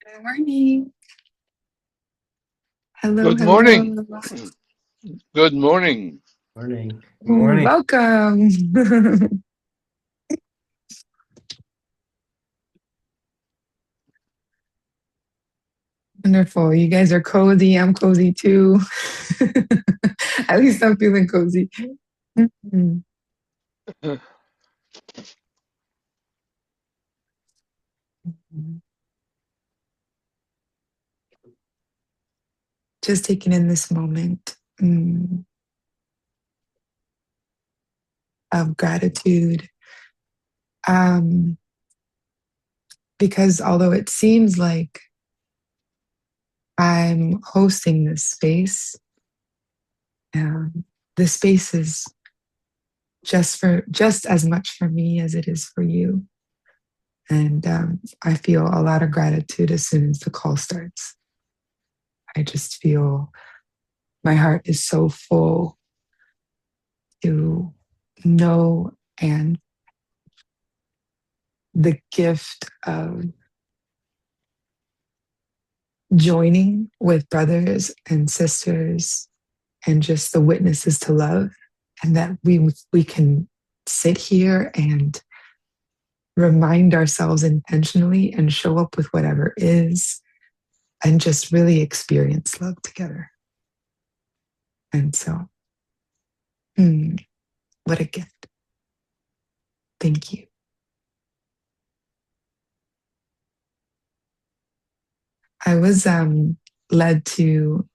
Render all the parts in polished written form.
Good morning. Hello, Good morning. hello. Good morning. Morning. Good morning. Welcome. Wonderful. You guys are cozy. I'm cozy too. At least I'm feeling cozy. Mhm. Just taking in this moment of gratitude. Um, because although it seems like I'm hosting this space, um, the space is just as much for me as it is for you. And I feel a lot of gratitude as soon as the call starts. I just feel my heart is so full to know and the gift of joining with brothers and sisters and just the witnesses to love, and that we can sit here and remind ourselves intentionally and show up with whatever is and just really experience love together. And so, what a gift. Thank you. I was led to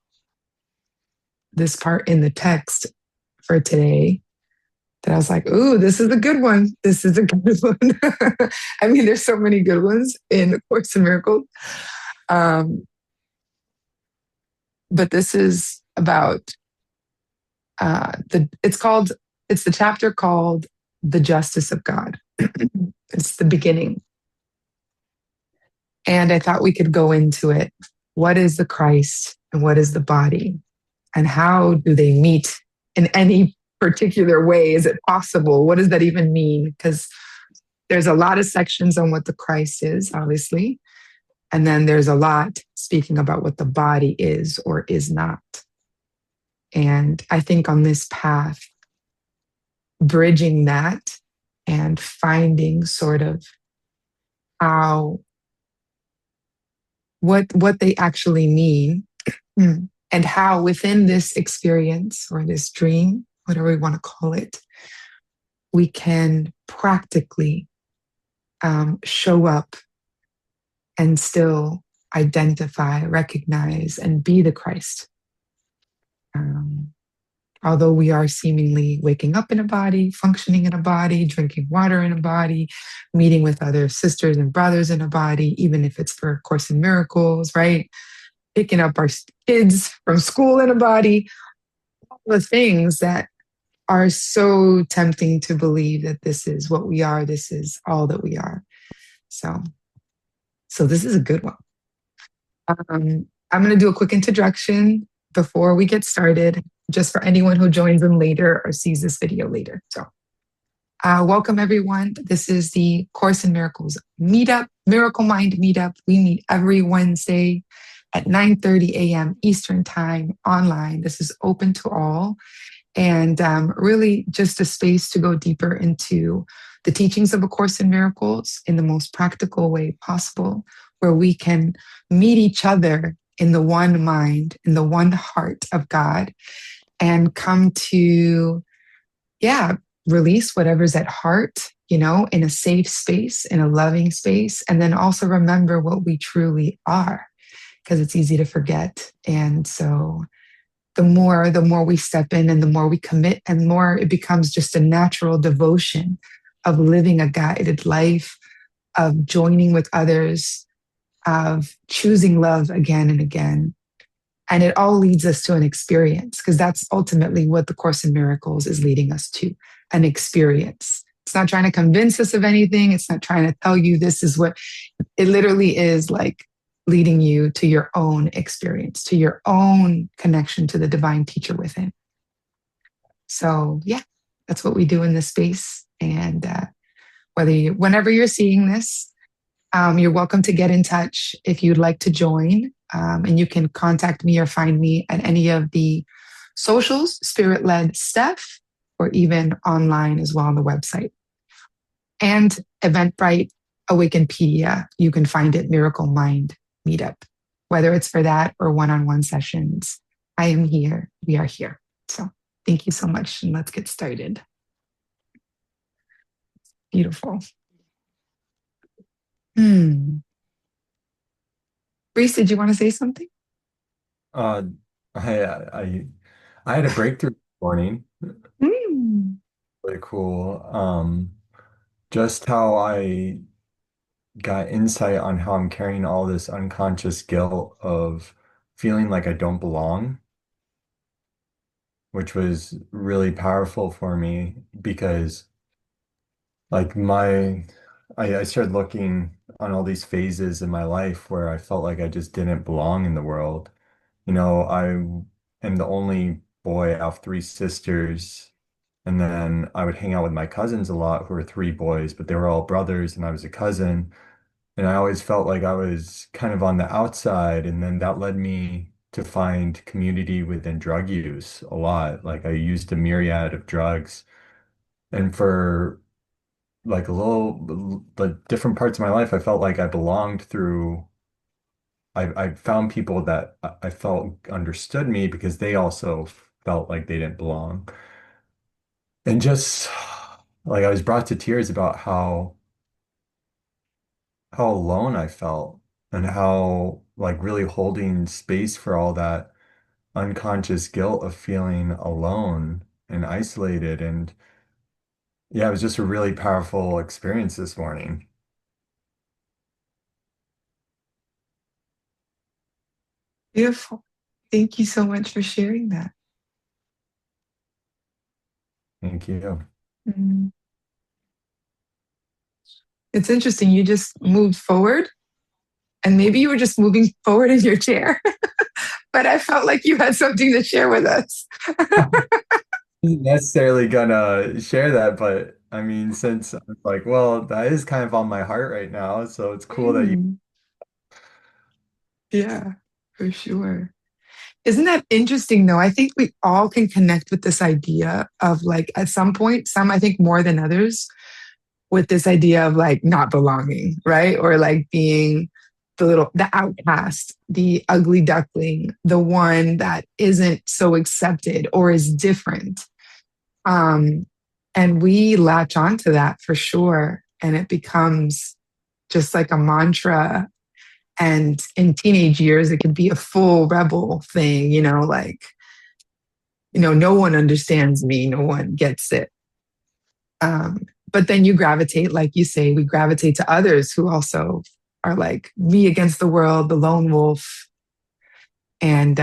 this part in the text for today that I was like, ooh, this is a good one. This is a good one. I mean, there's so many good ones in the Course in Miracles. Um, but this is about it's the chapter called The Justice of God. It's the beginning. And I thought we could go into it. What is the Christ and what is the body? And how do they meet in any particular way? Is it possible? What does that even mean? Because there's a lot of sections on what the Christ is, obviously. And then there's a lot speaking about what the body is or is not. And I think on this path, bridging that and finding sort of how what they actually mean and how within this experience or this dream, whatever we want to call it, we can practically show up and still identify, recognize, and be the Christ. Although we are seemingly waking up in a body, functioning in a body, drinking water in a body, meeting with other sisters and brothers in a body, even if it's for Course in Miracles, right? Picking up our kids from school in a body, all the things that are so tempting to believe that this is what we are, this is all that we are. So this is a good one. I'm going to do a quick introduction before we get started, just for anyone who joins in later or sees this video later. So welcome everyone. This is the Course in Miracles Meetup, Miracle Mind Meetup. We meet every Wednesday at 9:30 a.m. Eastern Time online. This is open to all. And really just a space to go deeper into the teachings of A Course in Miracles in the most practical way possible, where we can meet each other in the one mind, in the one heart of God, and come to, release whatever's at heart, in a safe space, in a loving space, and then also remember what we truly are, because it's easy to forget. And so the more we step in and the more we commit and more it becomes just a natural devotion of living a guided life, of joining with others, of choosing love again and again. And it all leads us to an experience, because that's ultimately what the Course in Miracles is leading us to, an experience. It's not trying to convince us of anything. It's not trying to tell you this is what it literally is, like leading you to your own experience, to your own connection to the divine teacher within. So that's what we do in this space. And whenever you're seeing this, You're welcome to get in touch if you'd like to join. And you can contact me or find me at any of the socials, Spirit Led Stef, or even online as well on the website. And Eventbrite, Awakenpedia, you can find it Miracle Mind Meetup. Whether it's for that or one-on-one sessions, I am here. We are here. So thank you so much, and let's get started. Beautiful. Reese, did you want to say something? Uh, I had a breakthrough this morning. Mm. Really cool. Just how I got insight on how I'm carrying all this unconscious guilt of feeling like I don't belong, which was really powerful for me because like I started looking on all these phases in my life where I felt like I just didn't belong in the world. I am the only boy of three sisters. And then I would hang out with my cousins a lot, who were three boys, but they were all brothers, and I was a cousin. And I always felt like I was kind of on the outside. And then that led me to find community within drug use a lot. Like I used a myriad of drugs. And for like the different parts of my life, I felt like I belonged through I found people that I felt understood me because they also felt like they didn't belong. And just like I was brought to tears about how alone I felt and how like really holding space for all that unconscious guilt of feeling alone and isolated. And yeah, it was just a really powerful experience this morning. Beautiful. Thank you so much for sharing that. Thank you. Mm. It's interesting. You just moved forward, and maybe you were just moving forward in your chair, but I felt like you had something to share with us. Wasn't necessarily gonna share that, but I mean, since I'm like, well, that is kind of on my heart right now, so it's cool that you, Mm. Yeah, for sure. Isn't that interesting though? I think we all can connect with this idea of like at some point, some I think more than others, with this idea of like not belonging, right? Or like being the outcast, the ugly duckling, the one that isn't so accepted or is different. Um, and we latch onto that for sure. And it becomes just like a mantra. And in teenage years, it could be a full rebel thing, like, no one understands me, no one gets it. But then you gravitate, like you say, we gravitate to others who also are like me against the world, the lone wolf. And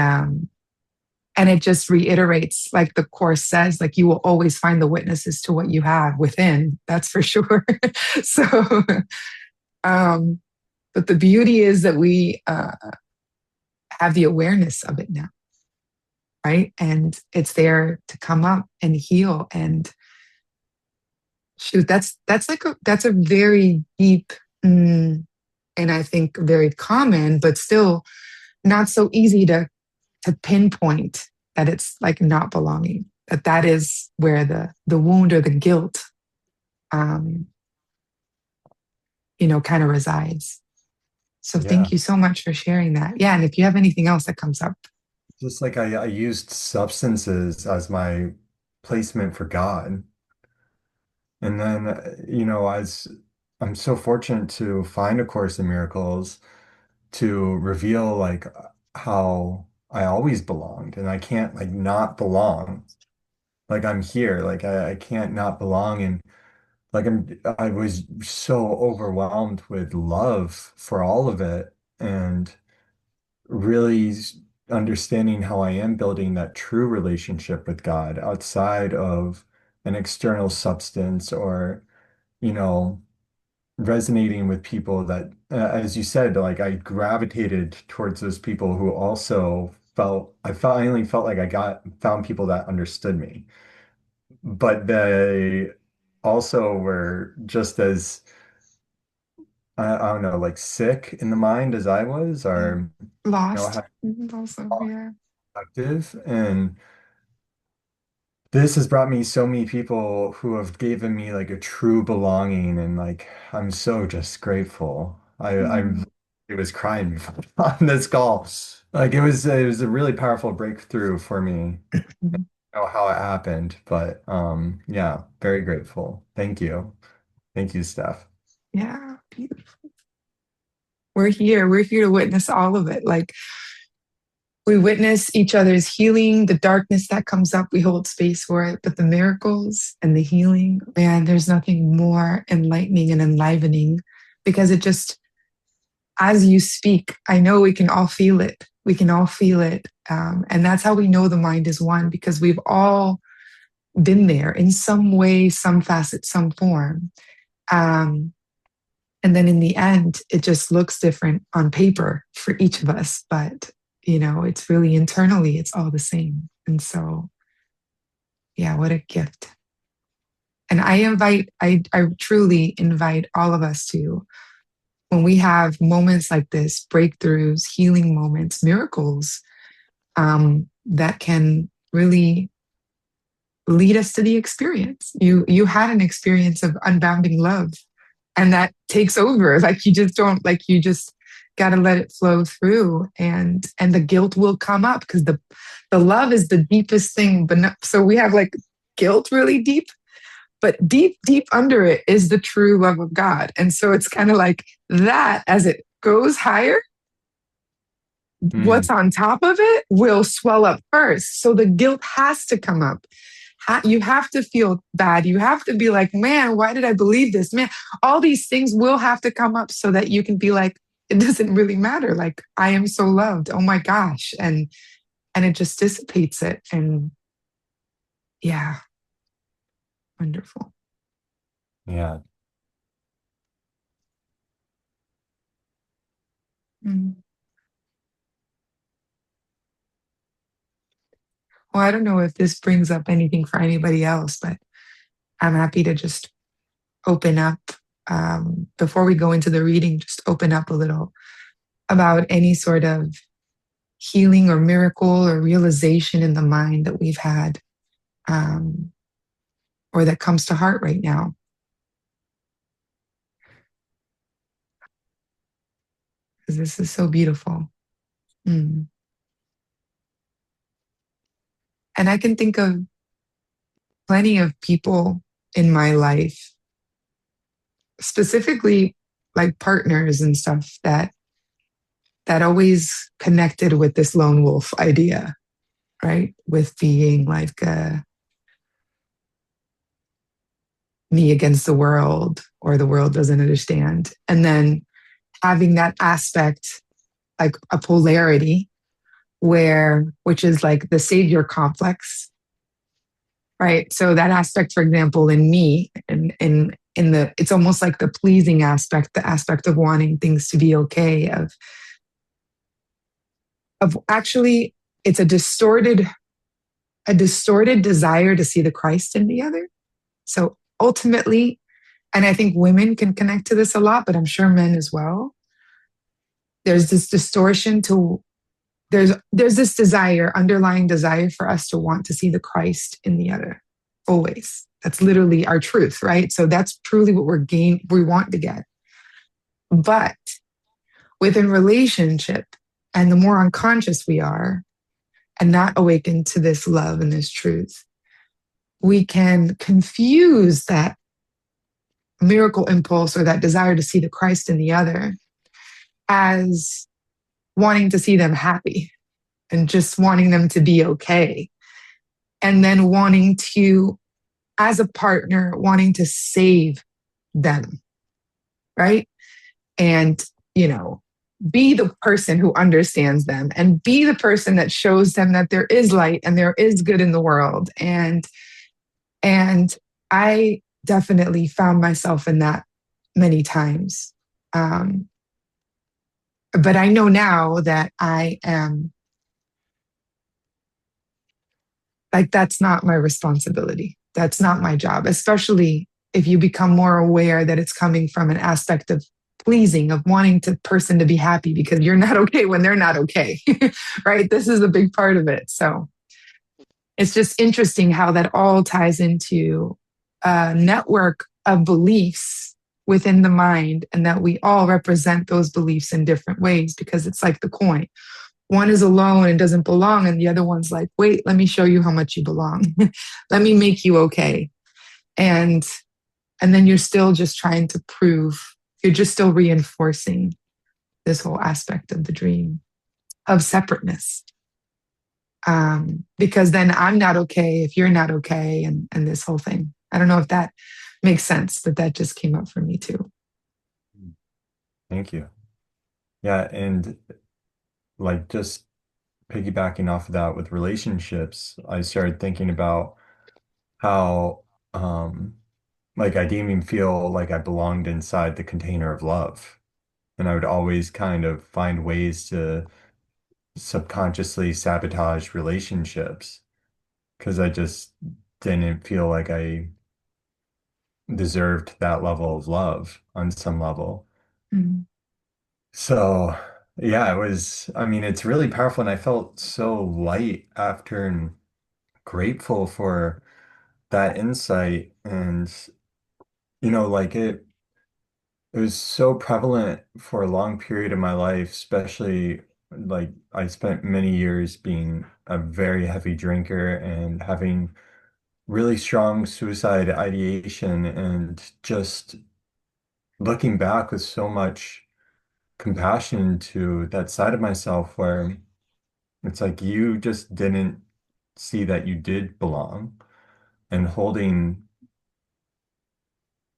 it just reiterates, like the course says, like you will always find the witnesses to what you have within. That's for sure. So, um, but the beauty is that we have the awareness of it now, right? And it's there to come up and heal. And shoot, that's a very deep, and I think very common, but still not so easy to pinpoint that it's like not belonging. That is where the wound or the guilt, um, kind of resides. So yeah, thank you so much for sharing that. Yeah, and if you have anything else that comes up. just like I used substances as my placement for God. And then, as I'm so fortunate to find A Course in Miracles to reveal like how I always belonged and I can't like not belong. Like I'm here, like I can't not belong. And like I was so overwhelmed with love for all of it and really understanding how I am building that true relationship with God outside of an external substance or, you know, resonating with people that, as you said, like I gravitated towards those people who also I finally felt like found people that understood me, but they also were just as I don't know, like sick in the mind as I was, Yeah. or Lost how also, yeah. productive. And this has brought me so many people who have given me like a true belonging, and like I'm so just grateful. Mm. It was crying on this call. Like it was a really powerful breakthrough for me. I don't know how it happened, but yeah, very grateful. Thank you. Thank you, Steph. Yeah, beautiful. We're here. We're here to witness all of it. Like we witness each other's healing, the darkness that comes up, we hold space for it. But the miracles and the healing, man, there's nothing more enlightening and enlivening because it just, as you speak, I know we can all feel it. We can all feel it. And that's how we know the mind is one because we've all been there in some way, some facet, some form. Um, and then in the end, it just looks different on paper for each of us. But, it's really internally, it's all the same. And so, yeah, what a gift. And I truly invite all of us to, when we have moments like this, breakthroughs, healing moments, miracles, that can really lead us to the experience. You had an experience of unbounding love, and that takes over. Like you just got to let it flow through, and the guilt will come up because the love is the deepest thing. But so we have like guilt really deep, but deep deep under it is the true love of God, and so it's kind of like that as it goes higher. Mm, What's on top of it will swell up first. So the guilt has to come up. You have to feel bad. You have to be like, man, why did I believe this? Man, all these things will have to come up so that you can be like, it doesn't really matter. Like, I am so loved. Oh my gosh. And it just dissipates it. And yeah, wonderful. yeah. Mm. Well, I don't know if this brings up anything for anybody else, but I'm happy to just open up before we go into the reading, just open up a little about any sort of healing or miracle or realization in the mind that we've had, um, or that comes to heart right now. Because this is so beautiful. Mm. And I can think of plenty of people in my life, specifically like partners and stuff that always connected with this lone wolf idea, right? With being like me against the world, or the world doesn't understand. And then having that aspect, like a polarity, which is like the savior complex, right? So that aspect, for example, in me, in the, it's almost like the pleasing aspect, the aspect of wanting things to be okay, of actually, it's a distorted desire to see the Christ in the other. So ultimately, and I think women can connect to this a lot, but I'm sure men as well. There's this distortion to there's this desire, underlying desire for us to want to see the Christ in the other. Always. That's literally our truth, right? So that's truly what we want to get. But within relationship, and the more unconscious we are and not awakened to this love and this truth, we can confuse that miracle impulse or that desire to see the Christ in the other as wanting to see them happy and just wanting them to be okay. And then wanting to, as a partner, wanting to save them, right? And, be the person who understands them and be the person that shows them that there is light and there is good in the world. And I definitely found myself in that many times. But I know now that I am like, that's not my responsibility. That's not my job, especially if you become more aware that it's coming from an aspect of pleasing, of wanting the person to be happy because you're not okay when they're not okay, right? This is a big part of it. So it's just interesting how that all ties into a network of beliefs within the mind, and that we all represent those beliefs in different ways because it's like the coin. One is alone and doesn't belong, and the other one's like, wait, let me show you how much you belong. Let me make you okay. And then you're still just trying to prove, you're just still reinforcing this whole aspect of the dream of separateness. Because then I'm not okay if you're not okay, and this whole thing. I don't know if that makes sense, but that just came up for me too. Thank you. Yeah, and like just piggybacking off of that with relationships, I started thinking about how like I didn't even feel like I belonged inside the container of love. And I would always kind of find ways to subconsciously sabotage relationships because I just didn't feel like I deserved that level of love on some level. Mm. So, yeah, it was, I mean, it's really powerful. And I felt so light after and grateful for that insight. And, like it was so prevalent for a long period of my life, especially like I spent many years being a very heavy drinker and having really strong suicide ideation, and just looking back with so much compassion to that side of myself where it's like you just didn't see that you did belong, and holding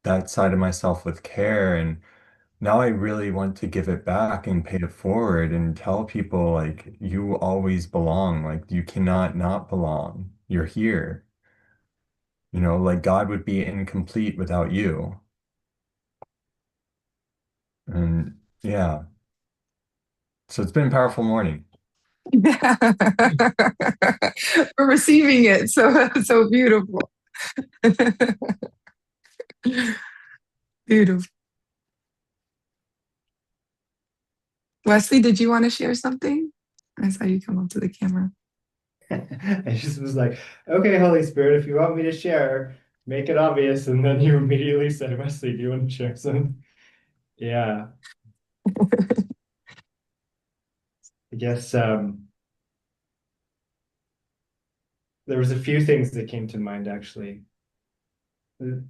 that side of myself with care. And now I really want to give it back and pay it forward and tell people like you always belong. Like you cannot not belong. You're here. Like God would be incomplete without you. And yeah, so it's been a powerful morning. We're receiving it. So beautiful. Beautiful. Wesley, did you want to share something? I saw you come up to the camera. I just was like, okay, Holy Spirit, if you want me to share, make it obvious. And then you immediately said, Wesley, do you want to share some? Yeah, I guess there was a few things that came to mind actually.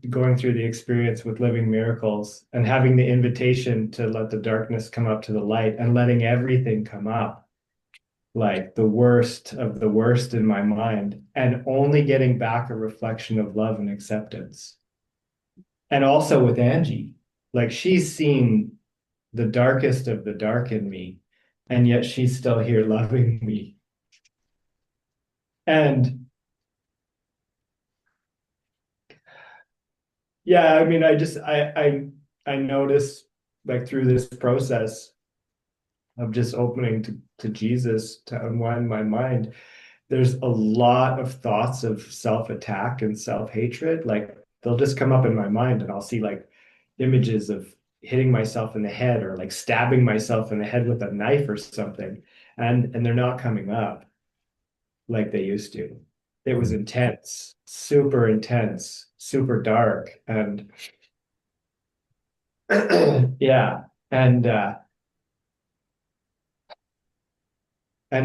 Going through the experience with living miracles and having the invitation to let the darkness come up to the light and letting everything come up, like the worst of the worst in my mind, and only getting back a reflection of love and acceptance. And also with Angie, like she's seen the darkest of the dark in me, and yet she's still here loving me. And yeah, I mean, I notice like through this process of just opening to Jesus to unwind my mind, there's a lot of thoughts of self-attack and self-hatred. Like they'll just come up in my mind and I'll see like images of hitting myself in the head or like stabbing myself in the head with a knife or something. And they're not coming up like they used to. It was intense, super dark. And yeah. And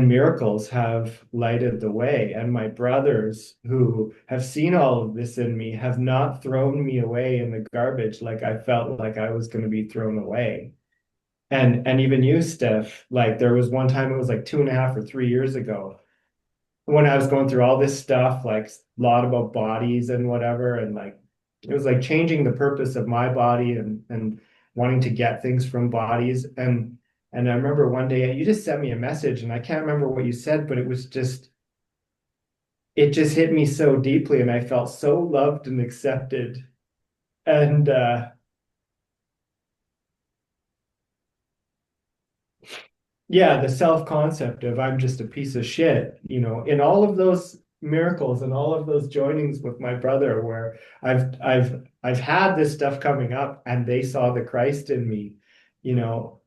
miracles have lighted the way. And my brothers who have seen all of this in me have not thrown me away in the garbage like I felt like I was going to be thrown away. And even you, Steph, like there was one time, it was like 2.5 or 3 years ago, when I was going through all this stuff, like a lot about bodies and whatever, and like it was like changing the purpose of my body and wanting to get things from bodies. And I remember one day you just sent me a message, and I can't remember what you said, but it just hit me so deeply, and I felt so loved and accepted. And yeah, the self-concept of I'm just a piece of shit, in all of those miracles and all of those joinings with my brother where I've had this stuff coming up and they saw the Christ in me you know,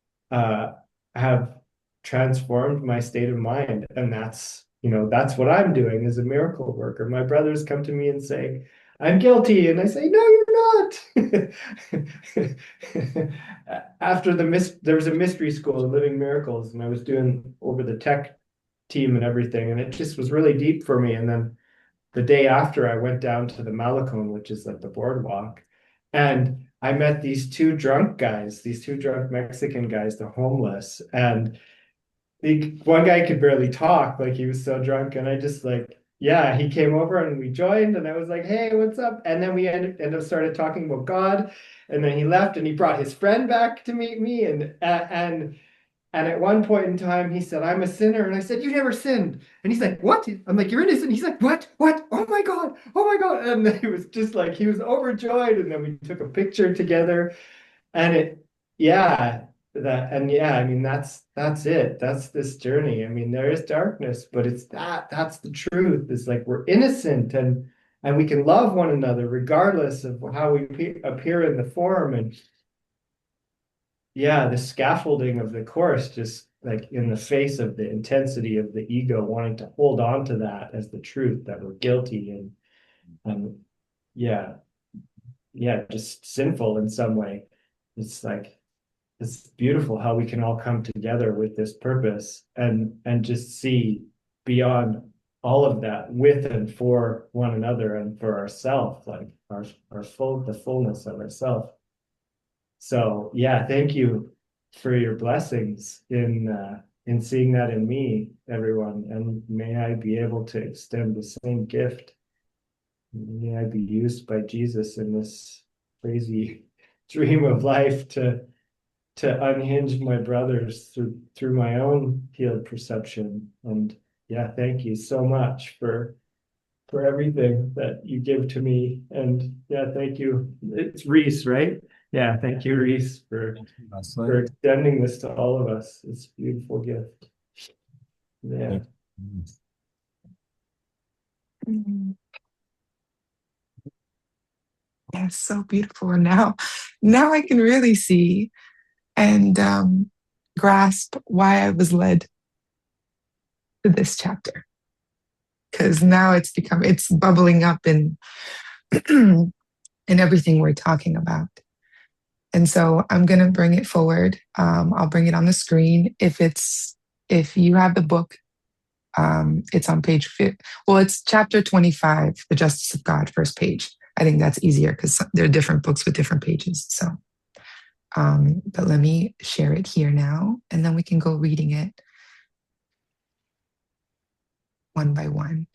have transformed my state of mind. And that's, that's what I'm doing as a miracle worker. My brothers come to me and say, I'm guilty. And I say, no, you're not. After there was a mystery school of living miracles, and I was doing over the tech team and everything. And it just was really deep for me. And then the day after, I went down to the Malecon, which is like the boardwalk, and I met these two drunk guys, these two drunk Mexican guys, they're homeless. And one guy could barely talk, like he was so drunk. And I just like, yeah, he came over and we joined, and I was like, hey, what's up? And then we ended up started talking about God. And then he left and he brought his friend back to meet me. And at one point in time, he said, I'm a sinner. And I said, you never sinned. And he's like, what? I'm like, you're innocent. He's like, what? What? Oh my God. Oh my God. And he was just like, he was overjoyed. And then we took a picture together. And I mean, that's it. That's this journey. I mean, there is darkness, but that's the truth. It's like we're innocent, and we can love one another regardless of how we appear in the form. And yeah, the scaffolding of the course, just like in the face of the intensity of the ego wanting to hold on to that as the truth, that we're guilty and yeah, just sinful in some way. It's like it's beautiful how we can all come together with this purpose and just see beyond all of that with and for one another and for ourselves, like the fullness of ourselves. So yeah, thank you for your blessings in seeing that in me, everyone, and may I be able to extend the same gift. May I be used by Jesus in this crazy dream of life to unhinge my brothers through my own healed perception. And yeah, thank you so much for everything that you give to me. And yeah, thank you. It's Reese, right? Yeah, thank you, Reese, for extending this to all of us. It's a beautiful gift. Yeah. Yeah, so beautiful. And now I can really see and grasp why I was led to this chapter. Because now it's bubbling up in in everything we're talking about. And so I'm going to bring it forward. I'll bring it on the screen. If you have the book, it's on page 5. Well, it's chapter 25, The Justice of God, first page. I think that's easier because there are different books with different pages. So, but let me share it here now, and then we can go reading it one by one.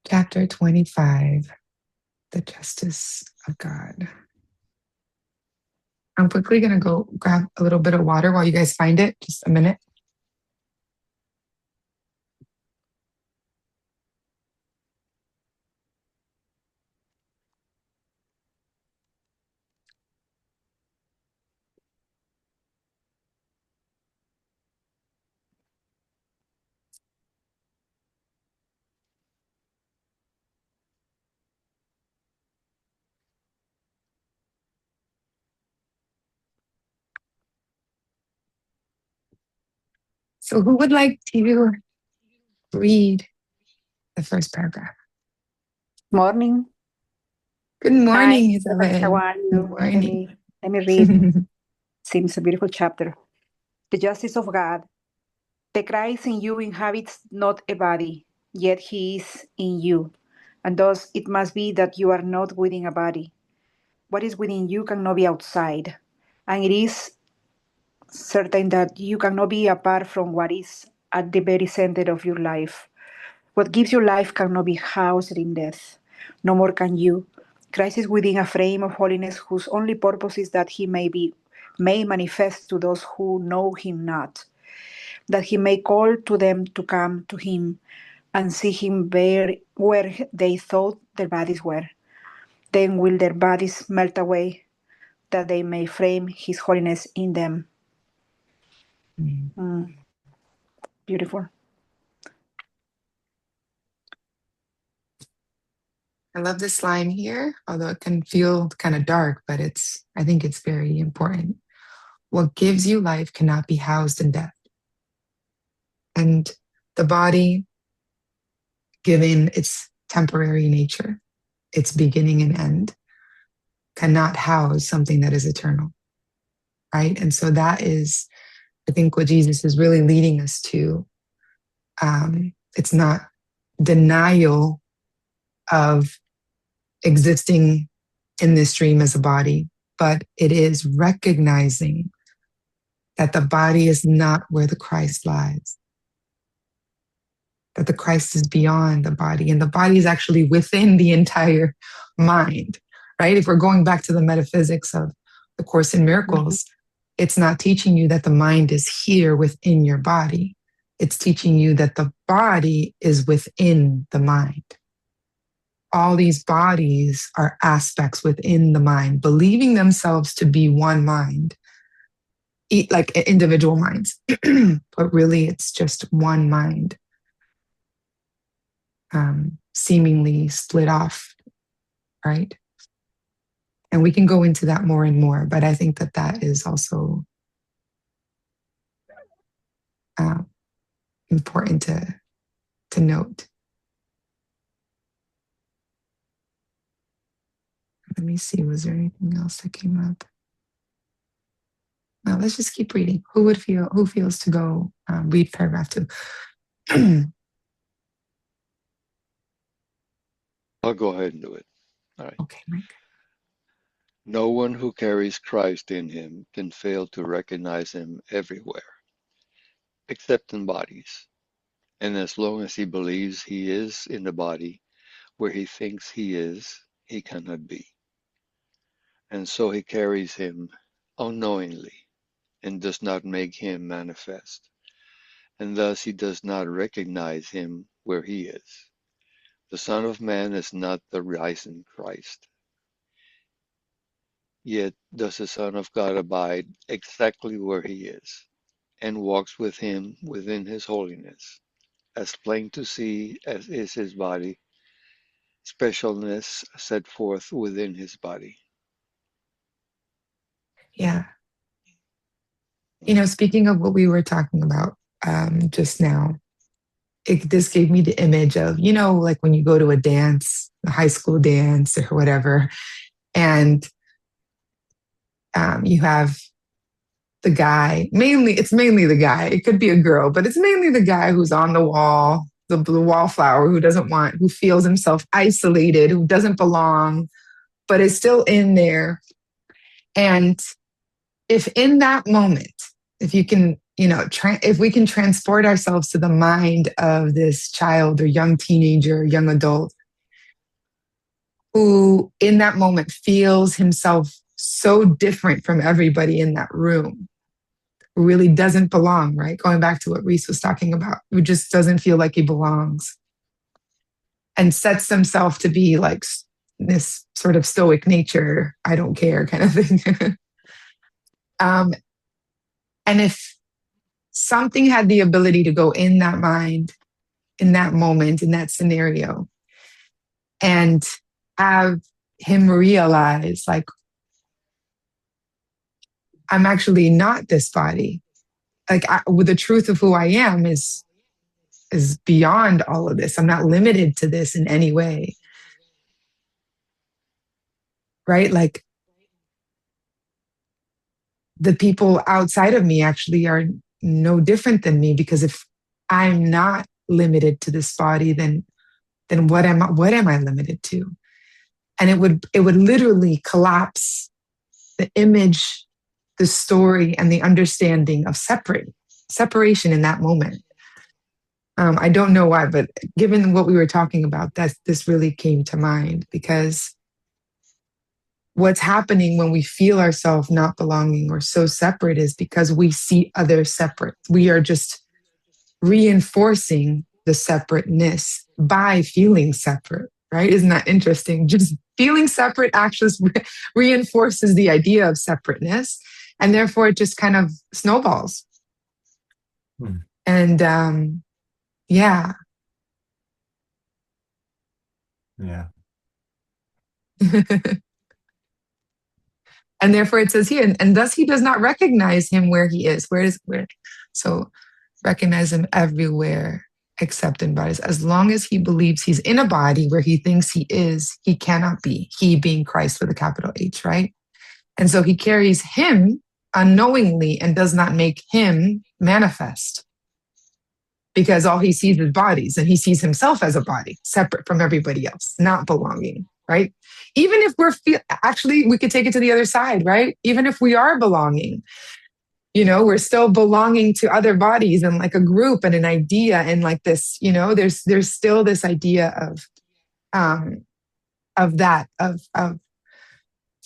Chapter 25, The Justice of God. I'm quickly going to go grab a little bit of water while you guys find it. Just a minute. So who would like to read the first paragraph? Morning. Good Hi, morning, how Isabel. are Good you? morning. Let me read. Seems a beautiful chapter. The justice of God. The Christ in you inhabits not a body, yet he is in you. And thus it must be that you are not within a body. What is within you cannot be outside. And it is certain that you cannot be apart from what is at the very center of your life. What gives you life cannot be housed in death. No more can you. Christ is within a frame of holiness whose only purpose is that he may manifest to those who know him not, that he may call to them to come to him and see him where they thought their bodies were. Then will their bodies melt away, that they may frame his holiness in them. Beautiful. I love this line here, although it can feel kind of dark, but I think it's very important. What gives you life cannot be housed in death. And the body, given its temporary nature, its beginning and end, cannot house something that is eternal, right? And so that is, I think, what Jesus is really leading us to. It's not denial of existing in this dream as a body, but it is recognizing that the body is not where the Christ lies, that the Christ is beyond the body, and the body is actually within the entire mind, right? If we're going back to the metaphysics of the Course in Miracles, it's not teaching you that the mind is here within your body. It's teaching you that the body is within the mind. All these bodies are aspects within the mind, believing themselves to be one mind, like individual minds, but really it's just one mind, seemingly split off, right? And we can go into that more and more, but I think that that is also important to note. Let me see, was there anything else that came up? No, let's just keep reading. Who feels to go read paragraph 2? I'll go ahead and do it. All right. Okay, Mike. No one who carries Christ in him can fail to recognize him everywhere, except in bodies. And as long as he believes he is in the body where he thinks he is, he cannot be. And so he carries him unknowingly and does not make him manifest. And thus he does not recognize him where he is. The Son of Man is not the risen Christ. Yet does the Son of God abide exactly where he is, and walks with him within his holiness, as plain to see as is his body, specialness set forth within his body. Yeah. Speaking of what we were talking about just now, this gave me the image of, like when you go to a dance, a high school dance or whatever, and you have the guy, it's mainly the guy. It could be a girl, but it's mainly the guy who's on the wall, the wallflower, who feels himself isolated, who doesn't belong, but is still in there. And if in that moment, if you can, if we can transport ourselves to the mind of this child or young teenager, young adult, who in that moment feels himself so different from everybody in that room, who really doesn't belong, right? Going back to what Reese was talking about, who just doesn't feel like he belongs and sets himself to be like this sort of stoic nature, I don't care kind of thing. And if something had the ability to go in that mind, in that moment, in that scenario, and have him realize, like, I'm actually not this body. Like, with the truth of who I am is beyond all of this. I'm not limited to this in any way. Right? Like, the people outside of me actually are no different than me, because if I'm not limited to this body, then what am I limited to? And it would literally collapse the image, the story, and the understanding of separation in that moment. I don't know why, but given what we were talking about, this really came to mind, because what's happening when we feel ourselves not belonging or so separate is because we see others separate. We are just reinforcing the separateness by feeling separate, right? Isn't that interesting? Just feeling separate actually reinforces the idea of separateness, and therefore it just kind of snowballs. And yeah. Yeah. And therefore it says here, and thus he does not recognize him where he is. Where? So recognize him everywhere except in bodies. As long as he believes he's in a body where he thinks he is, he cannot be. He being Christ with a capital H, right? And so he carries him unknowingly and does not make him manifest because all he sees is bodies and he sees himself as a body separate from everybody else, not belonging, right? Even if actually, we could take it to the other side, right? Even if we are belonging, we're still belonging to other bodies and like a group and an idea and like this, there's still this idea of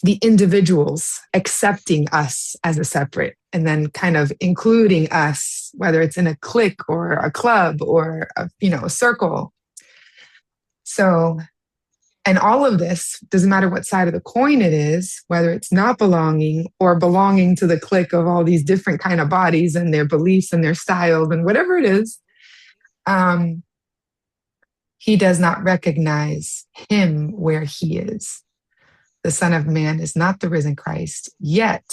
the individuals accepting us as a separate and then kind of including us, whether it's in a clique or a club or a circle. So, and all of this doesn't matter what side of the coin it is, whether it's not belonging or belonging to the clique of all these different kind of bodies and their beliefs and their styles and whatever it is, he does not recognize him where he is. The Son of Man is not the risen Christ, yet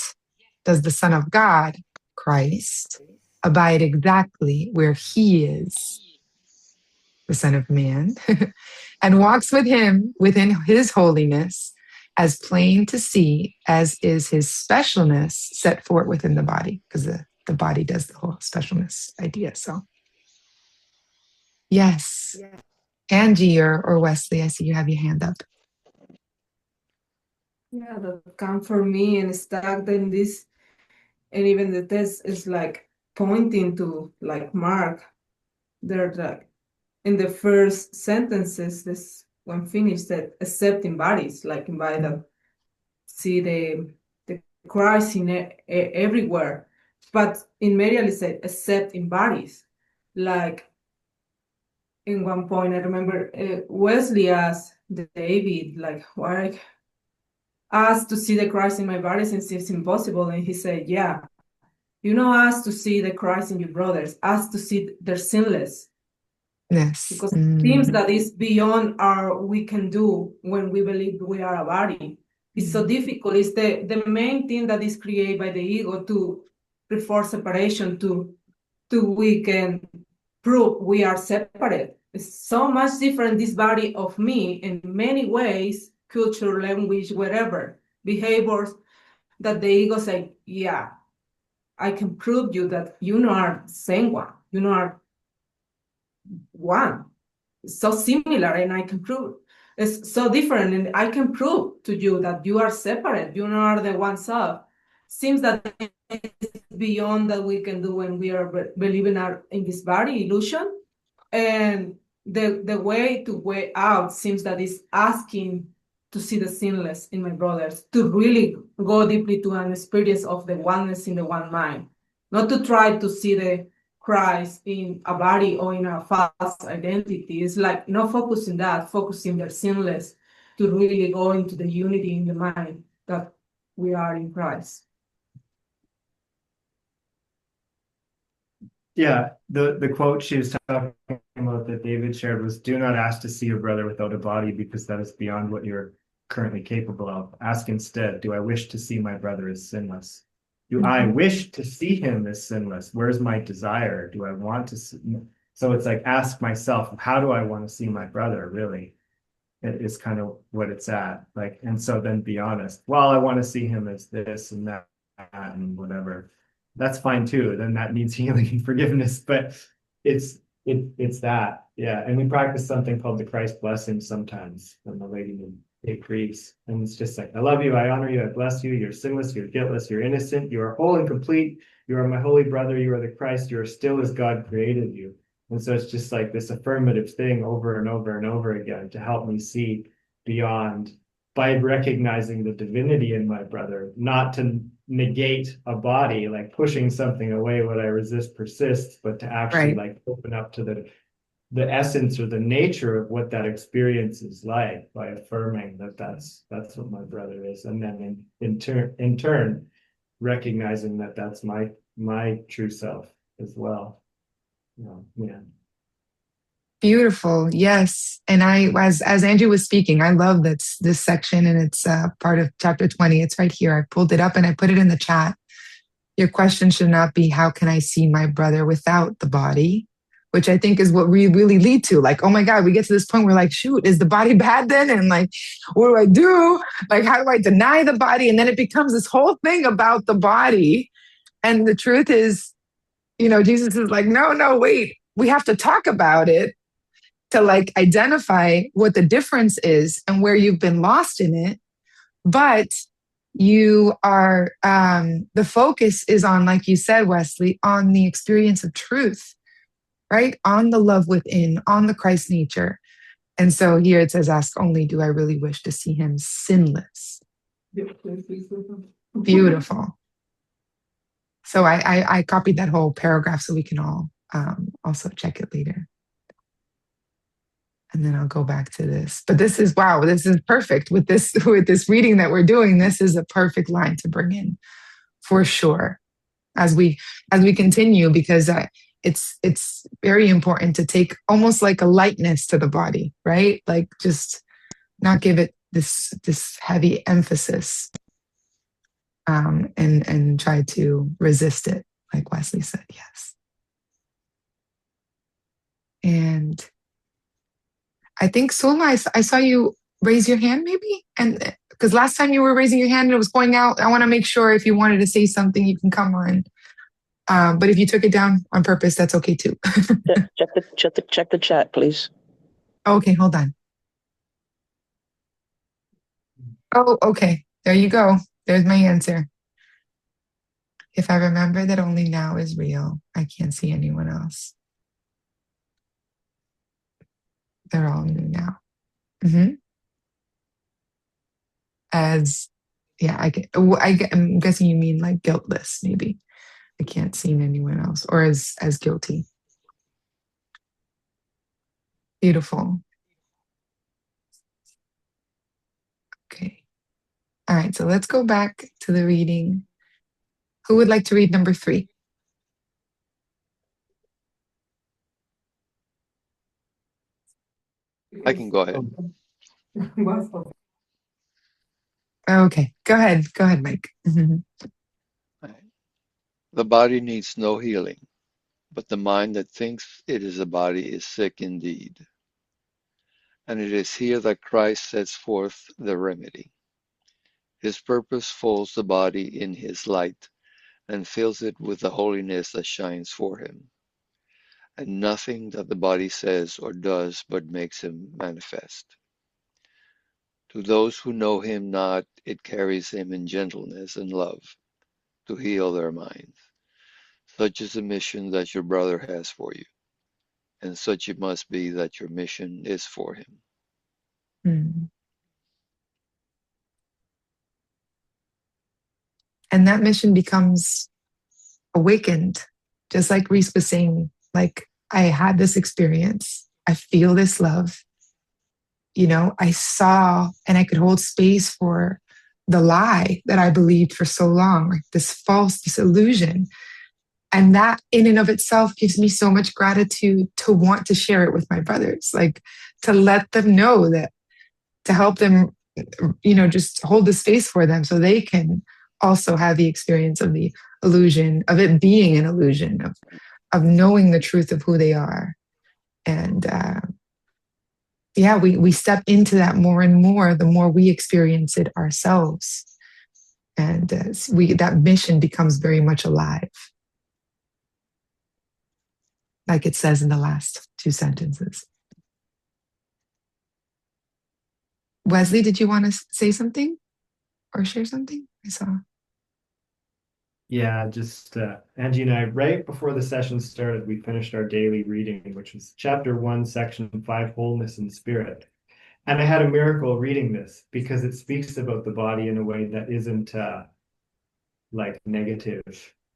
does the Son of God, Christ, abide exactly where he is, the Son of Man, and walks with him within his holiness, as plain to see as is his specialness set forth within the body, because the body does the whole specialness idea. So, yes. Angie or Wesley, I see you have your hand up. Yeah, that come for me and stuck in this, and even the test is like pointing to like Mark. They're like in the first sentences, this one finished that accepting bodies, like invite them, see the Christ in everywhere. But in Mariel it said accept in bodies. Like in one point, I remember Wesley asked David, like, why asked to see the Christ in my body since it's impossible? And he said, yeah, ask to see the Christ in your brothers, ask to see their sinless. Yes. Because it seems that it's beyond we can do when we believe we are a body. It's so difficult. It's the main thing that is created by the ego to prefer separation, to we can prove we are separate. It's so much different, this body of me, in many ways, culture, language, whatever, behaviors, that the ego say, yeah, I can prove you that you are the same one. You are one. It's so similar, and I can prove it's so different, and I can prove to you that you are separate. You are the one self. Seems that it's beyond that we can do when we are believing in this body illusion. And the way out seems that is asking to see the sinless in my brothers, to really go deeply to an experience of the oneness in the one mind, not to try to see the Christ in a body or in a false identity. It's like not focusing that, focusing their sinless, to really go into the unity in the mind that we are in Christ. Yeah, the quote she was talking about that David shared was, do not ask to see your brother without a body, because that is beyond what you're currently capable of. Ask instead, do I wish to see my brother as sinless? Do I wish to see him as sinless? Where's my desire? Do I want to see? So it's like, ask myself, how do I want to see my brother, really? It is kind of what it's at. Like, and so then be honest. Well, I want to see him as this and that and whatever. That's fine too. Then that needs healing and forgiveness. But it's that. Yeah. And we practice something called the Christ blessing sometimes when the lady would increase. And it's just like, I love you, I honor you, I bless you, you're sinless, you're guiltless, you're innocent, you are whole and complete, you are my holy brother, you are the Christ, you are still as God created you. And so it's just like this affirmative thing over and over and over again to help me see beyond, by recognizing the divinity in my brother, not to negate a body, like pushing something away, what I resist persists, but to actually like open up to the essence or the nature of what that experience is like, by affirming that that's what my brother is, and then in turn recognizing that that's my true self as well. Yeah. Beautiful. Yes. And as Andrew was speaking, I love this section, and it's part of chapter 20. It's right here. I pulled it up and I put it in the chat. Your question should not be, how can I see my brother without the body? Which I think is what we really lead to. Like, oh my God, we get to this point where like, shoot, is the body bad then? And like, what do I do? Like, how do I deny the body? And then it becomes this whole thing about the body. And the truth is, Jesus is like, no, wait, we have to talk about it to like identify what the difference is and where you've been lost in it. But you are, the focus is on, like you said, Wesley, on the experience of truth, right? On the love within, on the Christ nature. And so here it says, ask only, do I really wish to see him sinless? Beautiful. So I copied that whole paragraph so we can all also check it later. And then I'll go back to this. But this is, wow, this is perfect with this reading that we're doing. This is a perfect line to bring in for sure as we continue, because it's very important to take almost like a lightness to the body, right? Like just not give it this heavy emphasis, and try to resist it, like Wesley said. Yes. And I think, Sulma, I saw you raise your hand maybe? And because last time you were raising your hand and it was going out, I want to make sure if you wanted to say something, you can come on. But if you took it down on purpose, that's okay too. check the chat, please. Okay, hold on. Oh, okay. There you go. There's my answer. If I remember that only now is real, I can't see anyone else. They're all new now. Mm-hmm. I'm guessing you mean like guiltless, maybe. I can't see anyone else, or as guilty. Beautiful. Okay. All right, so let's go back to the reading. Who would like to read number 3? I can go ahead. Okay, go ahead, Mike. Mm-hmm. The body needs no healing, but the mind that thinks it is a body is sick indeed. And it is here that Christ sets forth the remedy. His purpose folds the body in his light and fills it with the holiness that shines for him. And nothing that the body says or does but makes him manifest. To those who know him not, it carries him in gentleness and love to heal their minds. Such is the mission that your brother has for you, and such it must be that your mission is for him. Mm. And that mission becomes awakened, just like Reese was saying, like, I had this experience, I feel this love, I saw, and I could hold space for the lie that I believed for so long, like this illusion. And that in and of itself gives me so much gratitude to want to share it with my brothers, like to let them know that, to help them, just hold the space for them so they can also have the experience of the illusion, of it being an illusion, of knowing the truth of who they are. And we step into that more and more the more we experience it ourselves. And that mission becomes very much alive, like it says in the last 2 sentences. Wesley, did you want to say something or share something? I saw. Yeah, just Angie and I, right before the session started, we finished our daily reading, which was chapter 1, section 5, wholeness in spirit. And I had a miracle reading this because it speaks about the body in a way that isn't like negative.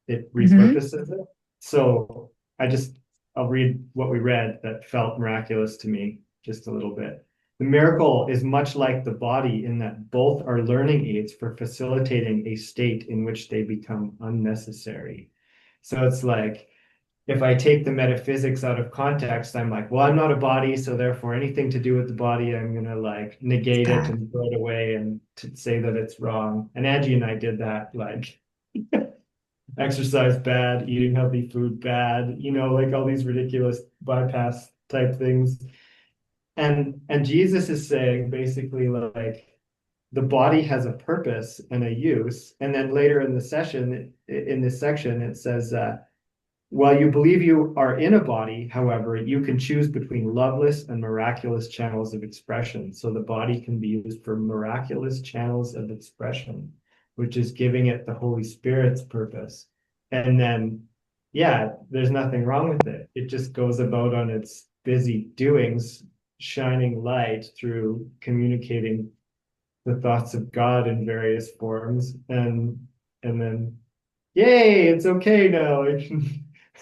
It repurposes it. So I'll read what we read that felt miraculous to me just a little bit. The miracle is much like the body in that both are learning aids for facilitating a state in which they become unnecessary. So it's like, if I take the metaphysics out of context, I'm like, well, I'm not a body, so therefore anything to do with the body, I'm gonna like negate it and throw it away and to say that it's wrong. And Angie and I did that, like exercise bad, eating healthy food bad, like all these ridiculous bypass type things. And Jesus is saying basically like the body has a purpose and a use. And then later in the session, in this section, it says, while you believe you are in a body, however, you can choose between loveless and miraculous channels of expression. So the body can be used for miraculous channels of expression, which is giving it the Holy Spirit's purpose. And then, yeah, there's nothing wrong with it. It just goes about on its busy doings, shining light through communicating the thoughts of God in various forms. And then, yay, it's okay now.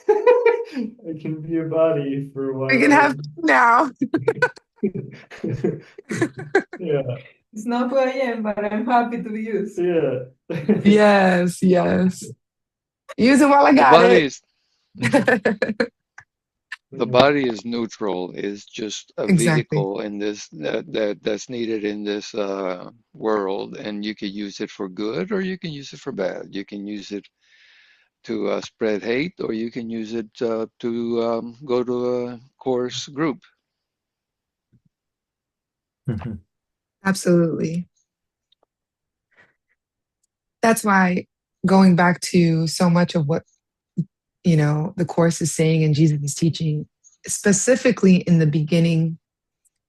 I can be a body for a We can while. have now. Yeah. It's not who I am, but I'm happy to be used. Yeah. Yes, yes. Use it while I The got body it. is the body is neutral, is just a Exactly. vehicle in this that's needed in this world, and you can use it for good or you can use it for bad. You can use it to spread hate, or you can use it to go to a course group. Absolutely. That's why going back to so much of what, the course is saying and Jesus is teaching, specifically in the beginning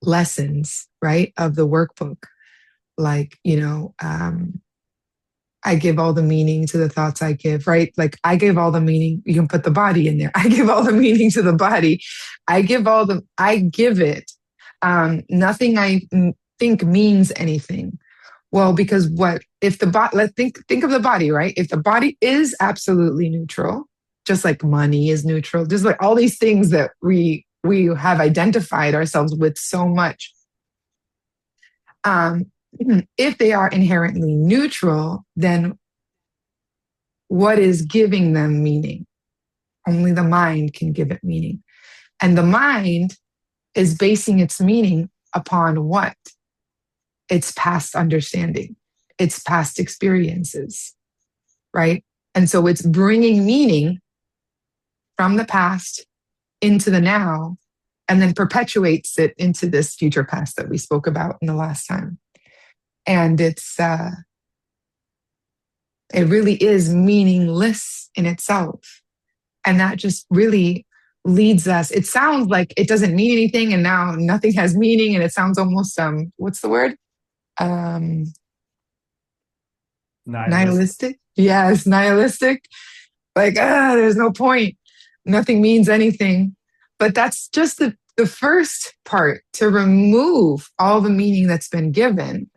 lessons, right, of the workbook, like, I give all the meaning to the thoughts I give, right? Like I give all the meaning. You can put the body in there. I give all the meaning to the body. I give it. Nothing I think means anything. Well, because what if the body? Let's think of the body, right? If the body is absolutely neutral, just like money is neutral, just like all these things that we have identified ourselves with so much. If they are inherently neutral, then what is giving them meaning? Only the mind can give it meaning. And the mind is basing its meaning upon what? Its past understanding, its past experiences, right? And so it's bringing meaning from the past into the now and then perpetuates it into this future past that we spoke about in the last time. And it really is meaningless in itself. And that just really leads us. It sounds like it doesn't mean anything and now nothing has meaning. And it sounds almost, what's the word? Nihilistic. Yes, nihilistic. Like, there's no point. Nothing means anything. But that's just the first part, to remove all the meaning that's been given.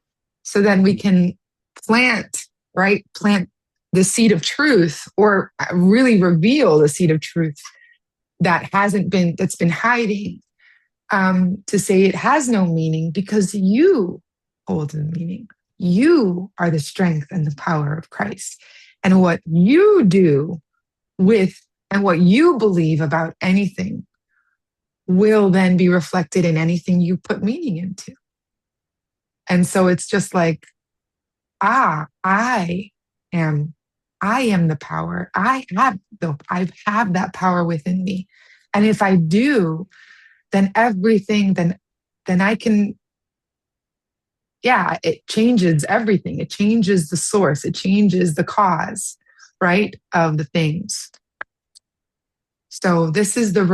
So then we can plant the seed of truth, or really reveal the seed of truth that's been hiding, to say it has no meaning because you hold the meaning. You are the strength and the power of Christ. And what you do with and what you believe about anything will then be reflected in anything you put meaning into. And so it's just like, I am the power. I have that power within me. And if I do, then then I can, it changes everything. It changes the source. It changes the cause, right, of the things. So this is the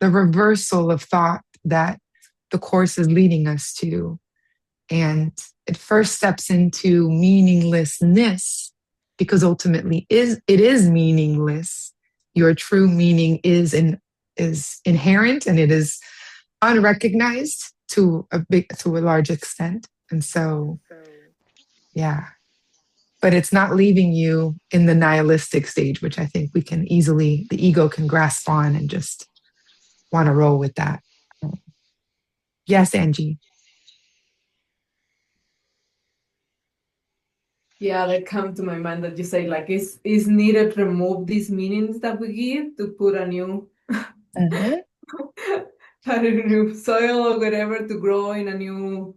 reversal of thought that the course is leading us to. And it first steps into meaninglessness, because ultimately it is meaningless. Your true meaning is inherent, and it is unrecognized to a large extent. And so, yeah. But it's not leaving you in the nihilistic stage, which I think the ego can grasp on and just want to roll with that. Yes, Angie. Yeah, that come to my mind that you say like is needed to remove these meanings that we give to put a new Mhm. a new soil or whatever to grow in a new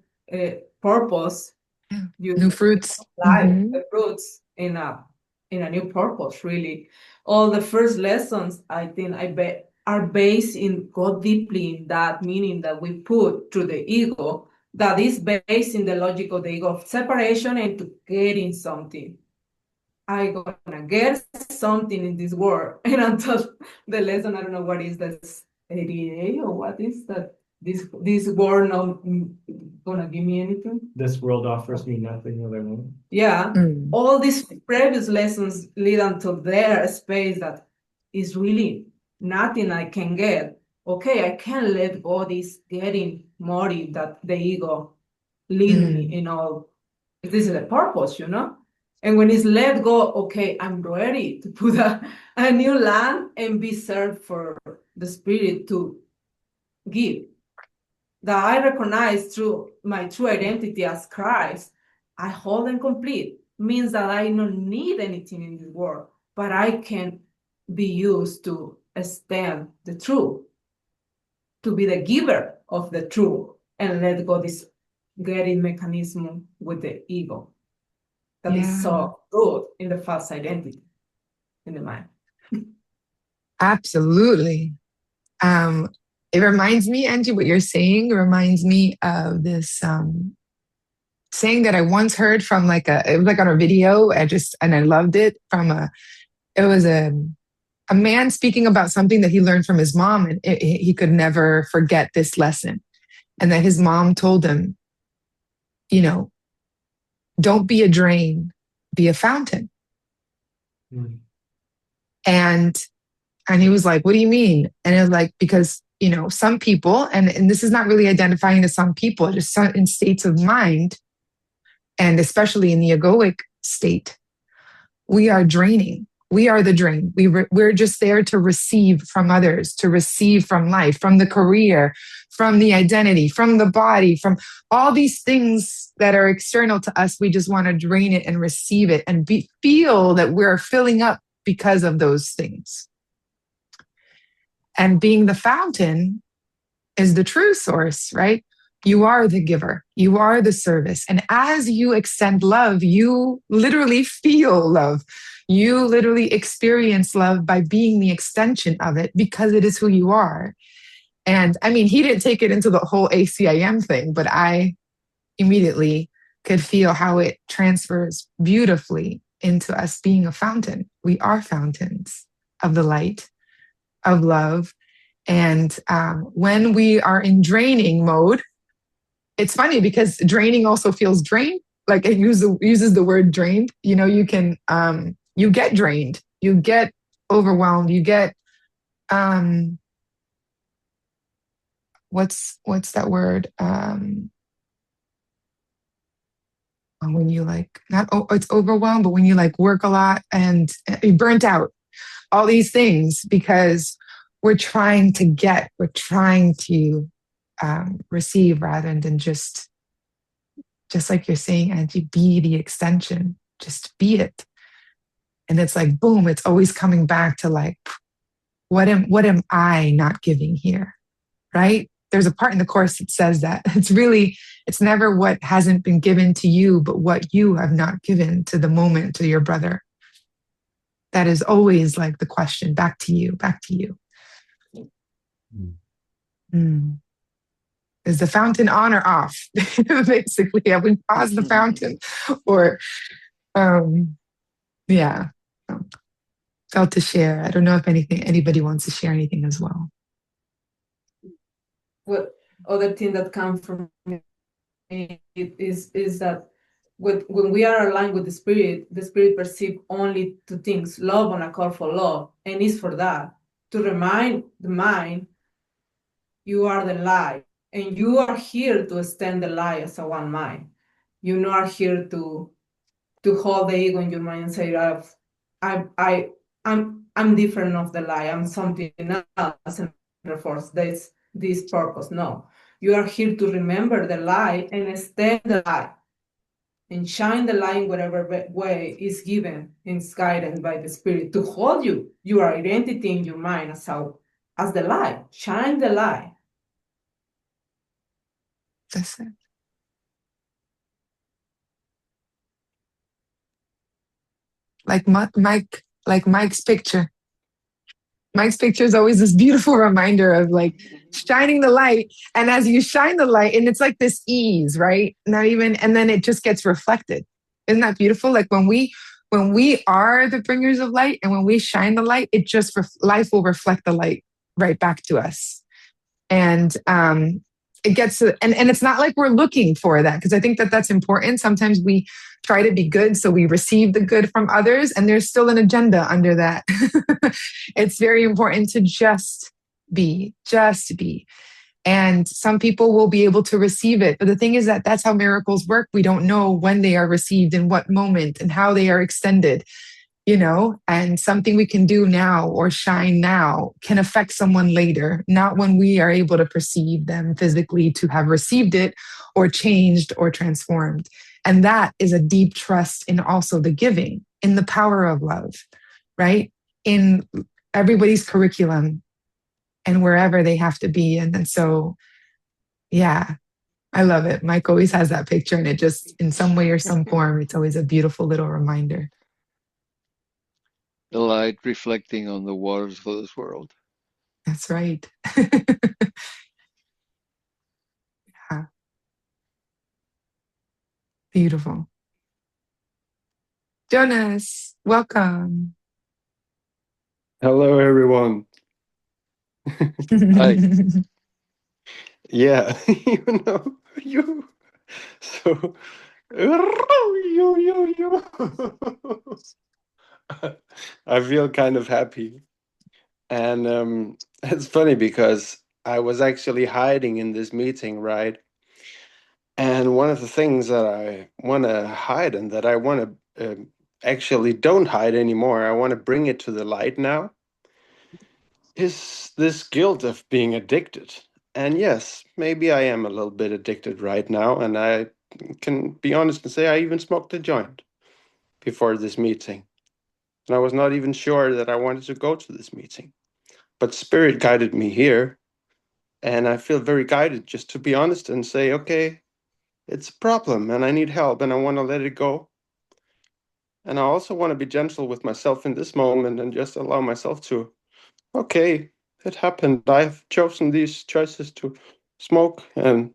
purpose. Yeah. You New fruits. life, Hmm. the fruits in a new purpose, really. All the first lessons, I think, are based in go deeply in that meaning that we put through the ego, that is based in the logic of the ego of separation and to getting something. I gonna get something in this world, and until the lesson, I don't know what is that 88 or what is that. This world not gonna give me anything. This world offers me nothing other than. Yeah, Mm. all these previous lessons lead unto their space that is really nothing I can get. Okay, I can let go this getting motive that the ego lead me Mm. in all. This is the purpose, And when it's let go, okay, I'm ready to put a new land and be served for the spirit to give. That I recognize through my true identity as Christ, I hold and complete, means that I don't need anything in this world, but I can be used to extend the truth, to be the giver of the truth, and let go this getting mechanism with the ego that is Yeah, so good in the false identity in the mind. absolutely. It reminds me, Angie, what you're saying reminds me of this saying that I once heard from it was like on a video. And I loved it it was a man speaking about something that he learned from his mom, and he could never forget this lesson. And that his mom told him, you know, don't be a drain, be a fountain. Mm. And he was like, what do you mean? And it was like, because, some people, and this is not really identifying to some people, just in states of mind, and especially in the egoic state, we are draining. We are the drain. We're just there to receive from others, to receive from life, from the career, from the identity, from the body, from all these things that are external to us. We just want to drain it and receive it and feel that we're filling up because of those things. And being the fountain is the true source, right? You are the giver, you are the service. And as you extend love, you literally feel love. You literally experience love by being the extension of it because it is who you are. And I mean, he didn't take it into the whole ACIM thing, but I immediately could feel how it transfers beautifully into us being a fountain. We are fountains of the light, of love. And when we are in draining mode, it's funny because draining also feels drained. Like it uses the word drained. You can, you get drained, you get overwhelmed, you get, what's that word? When you like, not, it's overwhelmed, but when you like work a lot and you burnt out, all these things, because we're trying to receive rather than just like you're saying, Angie, be the extension, just be it. And it's like, boom, it's always coming back to like, what am I not giving here? Right? There's a part in the course that says that it's never what hasn't been given to you, but what you have not given to the moment, to your brother. That is always like the question, back to you, back to you. Mm. Is the fountain on or off? Basically, have we paused the fountain? Or, yeah, felt to share. I don't know if anybody wants to share anything as well. What other thing that comes from me is that when we are aligned with the spirit perceives only two things: love and a call for love, and it's for that to remind the mind you are the light, and you are here to extend the light as a one mind. You're not here to hold the ego in your mind and say, I'm different of the light. I'm something else, and therefore there's this purpose. No, you are here to remember the light and extend the light. and shine the light in whatever way is given and is guided by the Spirit to hold you, your identity in your mind as the light. Shine the light. That's it. Like Mike's picture. Mike's picture is always this beautiful reminder of like shining the light. And as you shine the light, and it's like this ease, right? Not even, and then it just gets reflected. Isn't that beautiful? Like when we are the bringers of light and when we shine the light, it just life will reflect the light right back to us. And it gets to, and it's not like we're looking for that, because I think that that's important. Sometimes we try to be good, so we receive the good from others, and there's still an agenda under that. It's very important to just be. And some people will be able to receive it. But the thing is that that's how miracles work. We don't know when they are received, in what moment, and how they are extended, and something we can do now or shine now can affect someone later, not when we are able to perceive them physically to have received it or changed or transformed. And that is a deep trust in also the giving, in the power of love, right? In everybody's curriculum and wherever they have to be. And so, yeah, I love it. Mike always has that picture, and it just, in some way or some form, it's always a beautiful little reminder. The light reflecting on the waters of this world. That's right. Yeah. Beautiful. Jonas, welcome. Hello, everyone. Hi. Yeah, you. So, you. I feel kind of happy. And it's funny because I was actually hiding in this meeting, right? And one of the things that I want to hide and that I want to actually don't hide anymore, I want to bring it to the light now, is this guilt of being addicted. And yes, maybe I am a little bit addicted right now, and I can be honest and say I even smoked a joint before this meeting. And I was not even sure that I wanted to go to this meeting. But Spirit guided me here, and I feel very guided just to be honest and say, okay, it's a problem, and I need help, and I want to let it go. And I also want to be gentle with myself in this moment and just allow myself to, okay, it happened. I've chosen these choices to smoke, and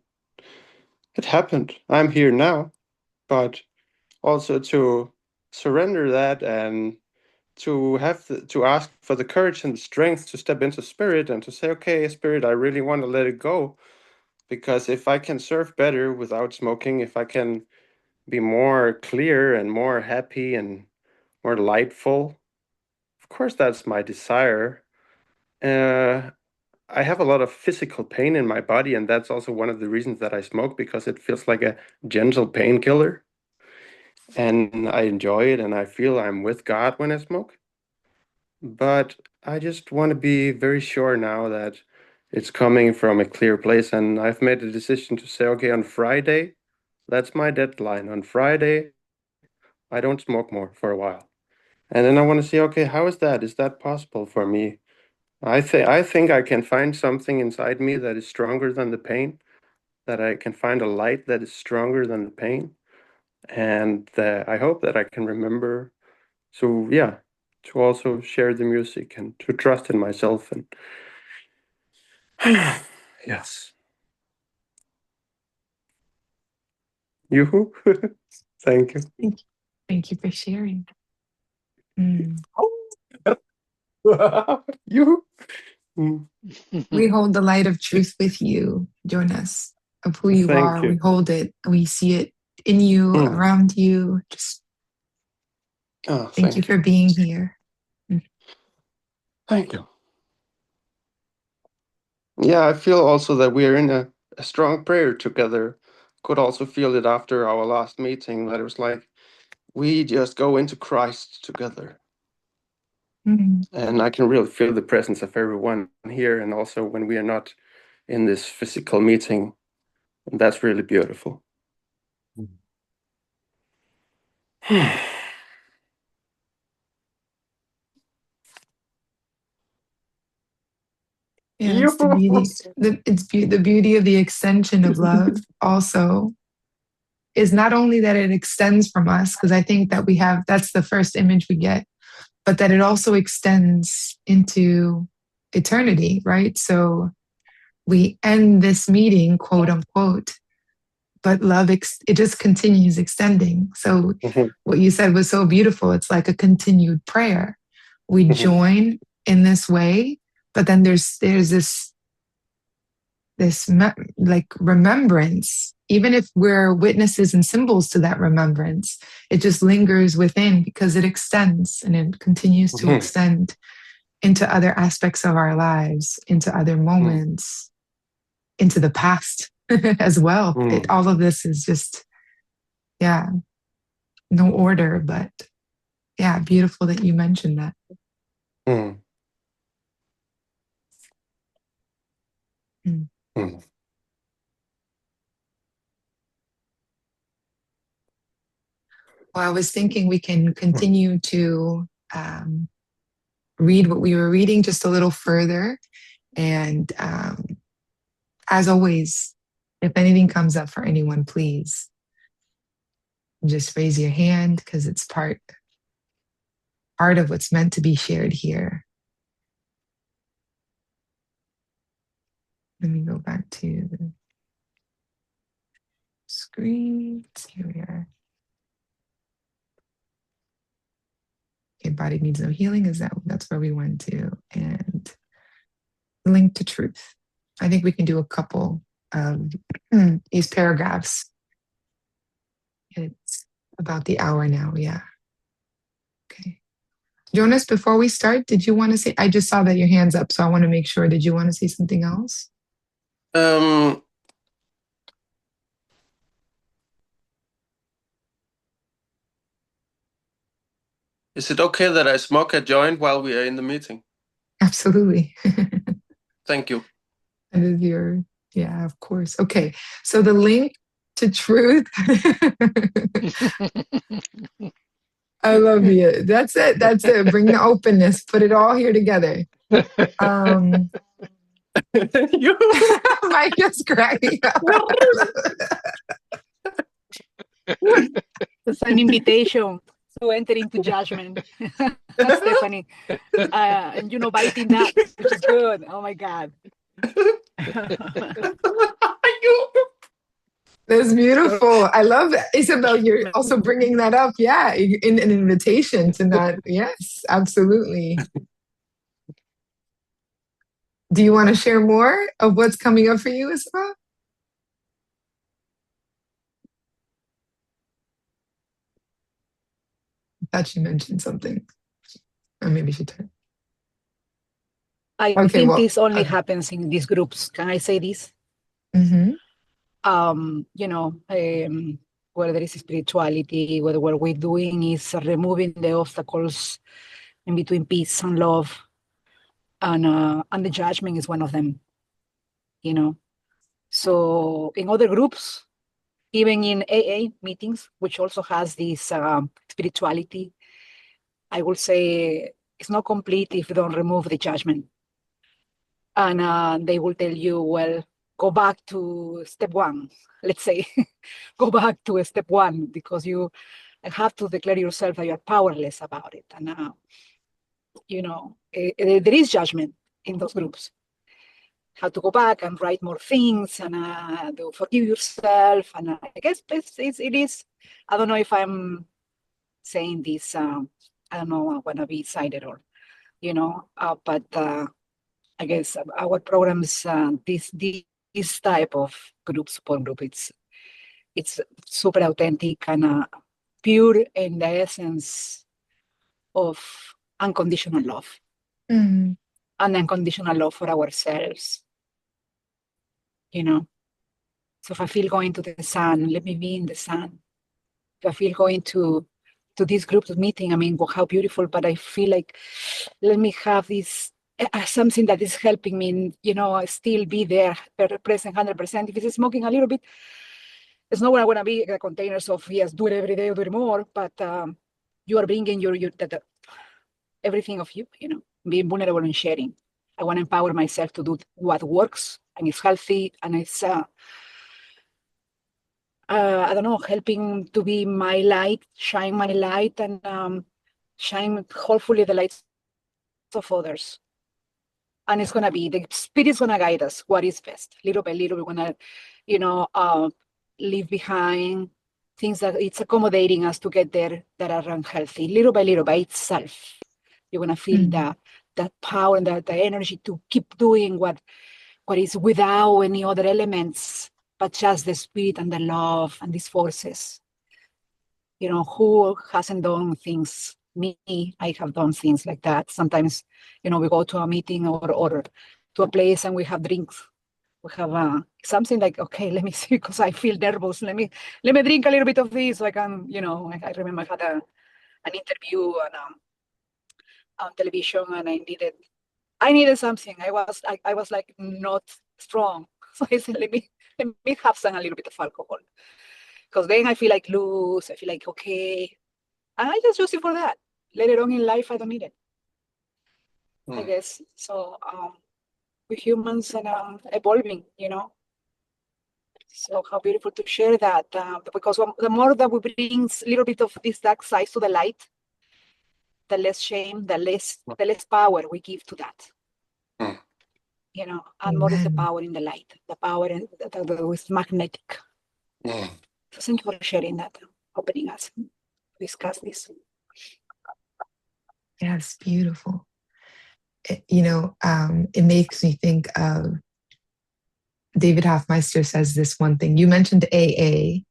it happened. I'm here now. But also to surrender that and to to ask for the courage and the strength to step into Spirit and to say, okay, Spirit, I really want to let it go. Because if I can serve better without smoking, if I can be more clear and more happy and more lightful, of course, that's my desire. Uh, I have a lot of physical pain in my body, and that's also one of the reasons that I smoke, because it feels like a gentle painkiller. And I enjoy it, and I feel I'm with God when I smoke. But I just want to be very sure now that it's coming from a clear place. And I've made a decision to say, okay, on Friday, that's my deadline. On Friday, I don't smoke more for a while. And then I want to see, okay, how is that? Is that possible for me? I think I can find something inside me that is stronger than the pain, that I can find a light that is stronger than the pain, and that I hope that I can remember. So yeah, to also share the music and to trust in myself and yes, you. Thank you. Thank you. Thank you for sharing. Mm. You. Mm. We hold the light of truth with you, Jonas, of who you Thank are. We you. hold it. We see it in you, Mm. around you. Just Oh, thank you thank for you. being here. Mm. Thank you. Yeah, I feel also that we are in a strong prayer together. Could also feel it after our last meeting that it was like we just go into Christ together. Mm. And I can really feel the presence of everyone here, and also when we are not in this physical meeting. And that's really beautiful. Yeah, it's the beauty. The beauty of the extension of love also is not only that it extends from us, because I think that that's the first image we get, but that it also extends into eternity, right? So we end this meeting, quote unquote, but love, it just continues extending. So what you said was so beautiful. It's like a continued prayer. We join in this way, but then there's this like remembrance. Even if we're witnesses and symbols to that remembrance, it just lingers within because it extends and it continues to extend into other aspects of our lives, into other moments, into the past as well. All of this is just, yeah, no order, but yeah, beautiful that you mentioned that. Well, I was thinking we can continue to read what we were reading just a little further. And as always, if anything comes up for anyone, please just raise your hand because it's part of what's meant to be shared here. Let me go back to the screen. Here we are. Okay, body needs no healing. That's where we went to. And link to truth. I think we can do a couple of these paragraphs. It's about the hour now, yeah. Okay. Jonas, before we start, did you want to say, I just saw that your hand's up, so I want to make sure, did you want to say something else? Is it okay that I smoke a joint while we are in the meeting? Absolutely. Thank you. That is yeah, of course. Okay, so the link to truth. I love you. That's it. That's it. Bring the openness. Put it all here together. Mike is cracking up. It's an invitation to enter into judgment, Stephanie. And biting that, which is good. Oh my God. That's beautiful. I love it. Isabel, you're also bringing that up. Yeah, in an invitation to not, yes, absolutely. Do you want to share more of what's coming up for you, Isabel? I thought she mentioned something. Or maybe she turned. I think this only happens in these groups. Can I say this? Where there is spirituality, where what we're doing is removing the obstacles in between peace and love, and the judgment is one of them. So in other groups, even in AA meetings, which also has this spirituality, I will say it's not complete if you don't remove the judgment. And they will tell you, well, go back to step one, let's say. Go back to step one, because you have to declare yourself that you're powerless about it. And, there is judgment in those groups. How to go back and write more things and to forgive yourself. And I guess it is, I don't know if I'm saying this, I don't know, I want to be cited or, but I guess our programs, this type of support group, it's super authentic and pure in the essence of unconditional love. And unconditional love for ourselves. So if I feel going to the sun, let me be in the sun. If I feel going to this group meeting, I mean, well, how beautiful, but I feel like, let me have this something that is helping me, still be there, present 100%. If it's smoking a little bit, it's not going to be containers of, yes, do it every day, do it more, but you are bringing everything of you, being vulnerable and sharing. I want to empower myself to do what works and is healthy, and it's, I don't know, helping to be my light, shine my light, and shine, hopefully, the lights of others. And it's going to be, the Spirit's going to guide us what is best. Little by little, we're going to, leave behind things that it's accommodating us to get there that are unhealthy. Little by itself, you're going to feel that power and the energy to keep doing what is without any other elements, but just the Spirit and the love and these forces. Who hasn't done things? Me, I have done things like that. Sometimes, we go to a meeting or to a place and we have drinks. We have something like, okay, let me see, because I feel nervous. Let me drink a little bit of this so I can, I remember I had an interview on television, and I needed something. I was like not strong. So I said, let me have a little bit of alcohol. Because then I feel like loose, I feel like okay. And I just use it for that. Later on in life, I don't need it. I guess. So we're humans and evolving, So how beautiful to share that. Because the more that we bring a little bit of this dark side to the light, the less shame, the less power we give to that. And more is the power in the light. The power that is magnetic. So thank you for sharing that, opening us to discuss this. Yes, beautiful. It makes me think of David Hoffmeister says this one thing. You mentioned AA,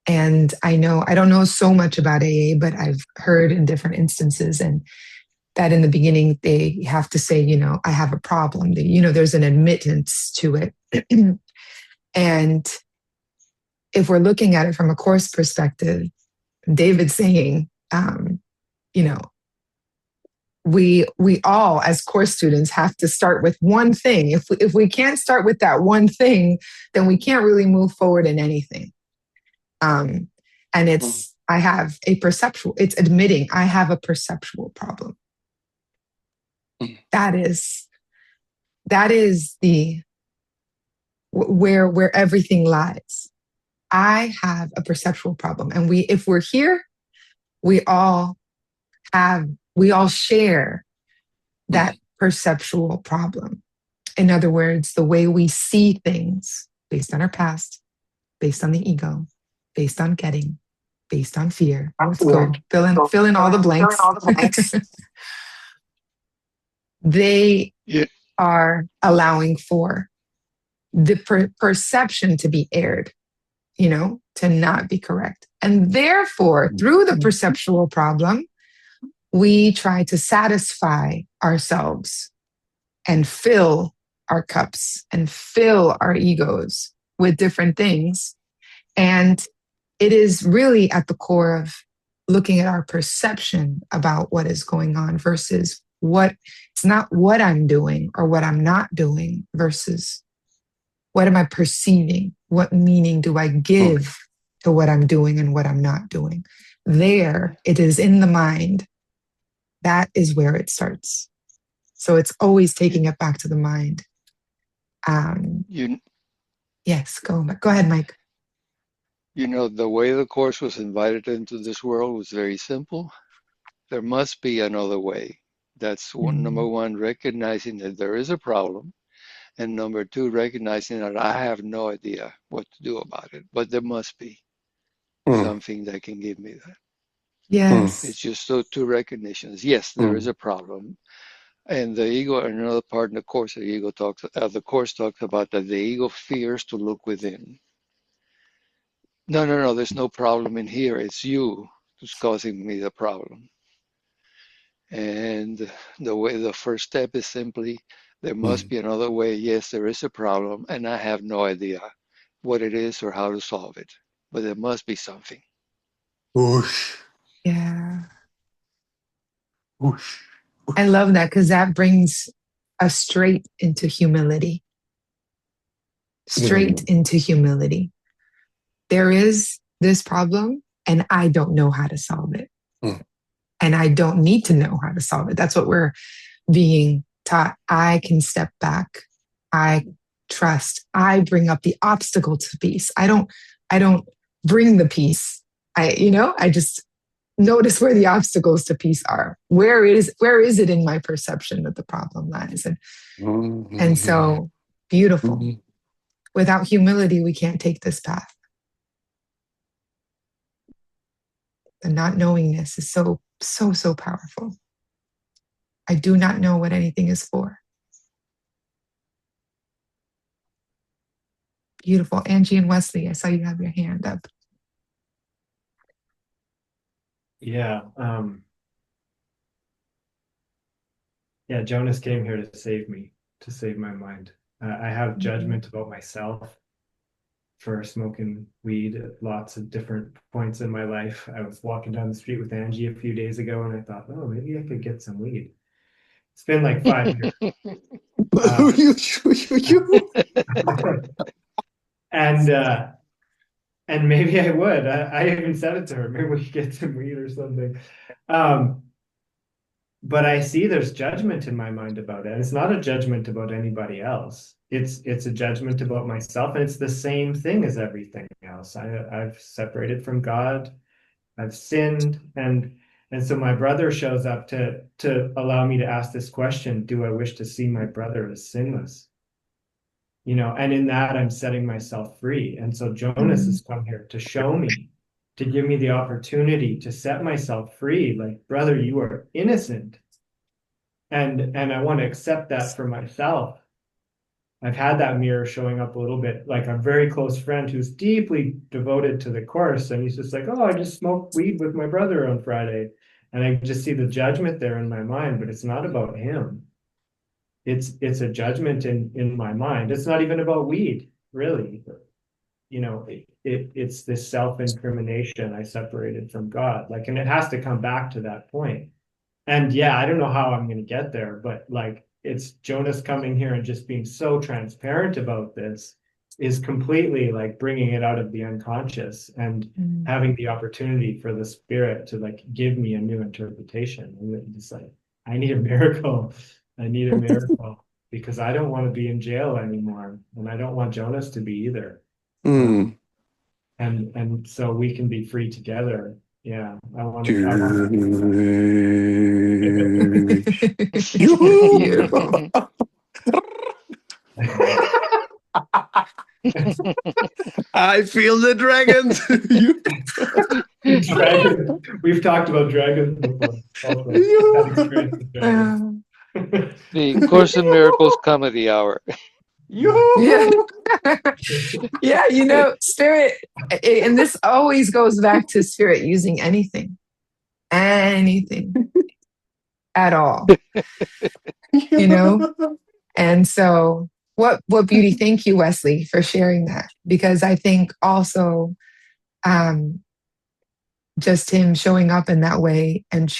and I don't know so much about AA, but I've heard in different instances, and that in the beginning they have to say, I have a problem. There's an admittance to it. And if we're looking at it from a course perspective, David's saying, we all as course students have to start with one thing. If we can't start with that one thing, then we can't really move forward in anything. And it's admitting I have a perceptual problem. That is the where everything lies. I have a perceptual problem, and if we're here, we all share that perceptual problem. In other words, the way we see things based on our past, based on the ego, based on getting, based on fear. Let's go. Fill in all the blanks. They are allowing for the perception to be aired, to not be correct. And therefore, through the perceptual problem, we try to satisfy ourselves and fill our cups and fill our egos with different things. And it is really at the core of looking at our perception about what is going on versus it's not what I'm doing or what I'm not doing versus what am I perceiving? What meaning do I give to what I'm doing and what I'm not doing? There, it is in the mind. That is where it starts. So it's always taking it back to the mind. Yes, go ahead, Mike. The way the Course was invited into this world was very simple. There must be another way. That's number one, recognizing that there is a problem. And number two, recognizing that I have no idea what to do about it. But there must be something that can give me that. Yes. It's just those two recognitions. Yes, there is a problem. And the ego, another part in the Course, the Course talks about that the ego fears to look within. No, there's no problem in here. It's you who's causing me the problem. And the first step is simply, there must be another way. Yes, there is a problem, and I have no idea what it is or how to solve it. But there must be something. Whoosh. Yeah. Whoosh. I love that because that brings us straight into humility. Straight into humility. there is this problem and I don't know how to solve it. And I don't need to know how to solve it. That's what we're being taught. I can step back. I trust. I bring up the obstacle to peace. I don't bring the peace. I just notice where the obstacles to peace are. Where is it in my perception that the problem lies? And so beautiful. Without humility, we can't take this path. The not knowingness is so, so, so powerful. I do not know what anything is for. Beautiful. Angie and Wesley, I saw you have your hand up. Yeah. Yeah, Jonas came here to save me, to save my mind. I have judgment about myself for smoking weed at lots of different points in my life. I was walking down the street with Angie a few days ago and I thought, oh, maybe I could get some weed. It's been like 5 years. And maybe I would. I even said it to her. Maybe we could get some weed or something. But I see there's judgment in my mind about it. And it's not a judgment about anybody else. It's a judgment about myself, and it's the same thing as everything else. I've separated from God. I've sinned, and so my brother shows up to allow me to ask this question: do I wish to see my brother as sinless? And in that I'm setting myself free. And so Jonas has come here to show me, to give me the opportunity to set myself free. Like, brother, you are innocent. And I want to accept that for myself. I've had that mirror showing up a little bit, like a very close friend who's deeply devoted to the course. And he's just like, oh, I just smoked weed with my brother on Friday. And I just see the judgment there in my mind, but it's not about him. It's a judgment in my mind. It's not even about weed, really. It's this self-incrimination. I separated from God. And it has to come back to that point. And yeah, I don't know how I'm going to get there, but it's Jonas coming here and just being so transparent about this is completely bringing it out of the unconscious and having the opportunity for the spirit to give me a new interpretation. And it's I need a miracle. I need a miracle because I don't want to be in jail anymore, and I don't want Jonas to be either. And so we can be free together. Yeah, I want to. Beautiful. I feel the dragons. Dragons. We've talked about dragons before. Also, that experience with dragons. The Course in Miracles comedy hour. Yeah. Yeah, spirit, and this always goes back to spirit using anything at all. And so what beauty. Thank you, Wesley, for sharing that, because I think also just him showing up in that way and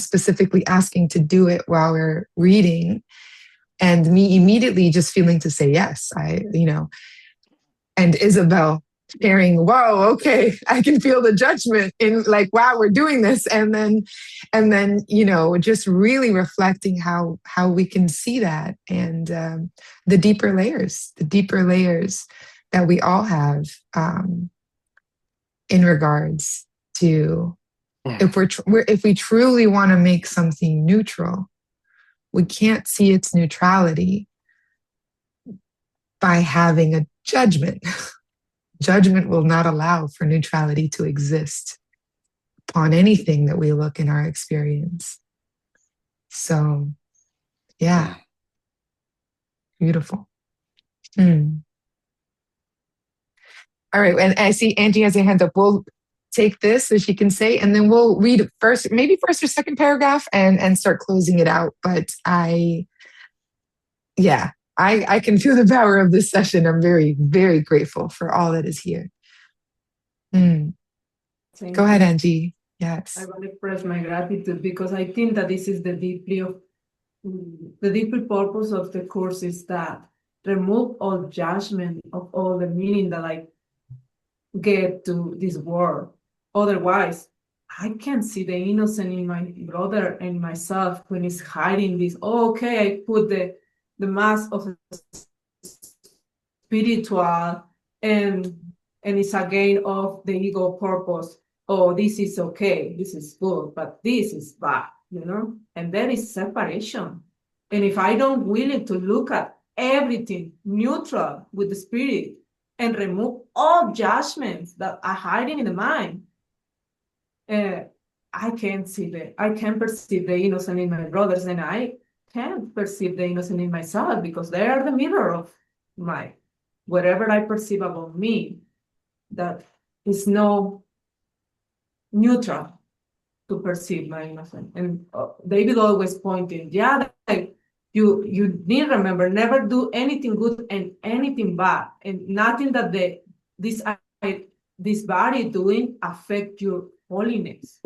specifically asking to do it while we're reading, and me immediately just feeling to say yes. And Isabel sharing, wow, okay, I can feel the judgment in wow, we're doing this. And then, just really reflecting how we can see that, and the deeper layers that we all have in regards to if we truly want to make something neutral, we can't see its neutrality by having a judgment. Judgment will not allow for neutrality to exist upon anything that we look in our experience. So, yeah, beautiful. All right, and I see Angie has her hand up. We'll take this so she can say, and then we'll read maybe first or second paragraph and start closing it out. But I can feel the power of this session. I'm very, very grateful for all that is here. Go ahead, Angie. Yes. I want to express my gratitude because I think that this is the deeper purpose of the course, is that remove all judgment of all the meaning that get to this world. Otherwise, I can see the innocent in my brother and myself when he's hiding this. Oh, okay, I put the mask of spiritual and it's again of the ego purpose. Oh, this is okay, this is good, but this is bad, and there is separation. And if I don't willing to look at everything neutral with the spirit and remove all judgments that are hiding in the mind, I can perceive the innocent in my brothers, and I can perceive the innocent in myself, because they are the mirror of my whatever I perceive about me that is no neutral to perceive my innocence. And David always pointing, yeah, like you need to remember, never do anything good and anything bad, and nothing that this body doing affect your holiness.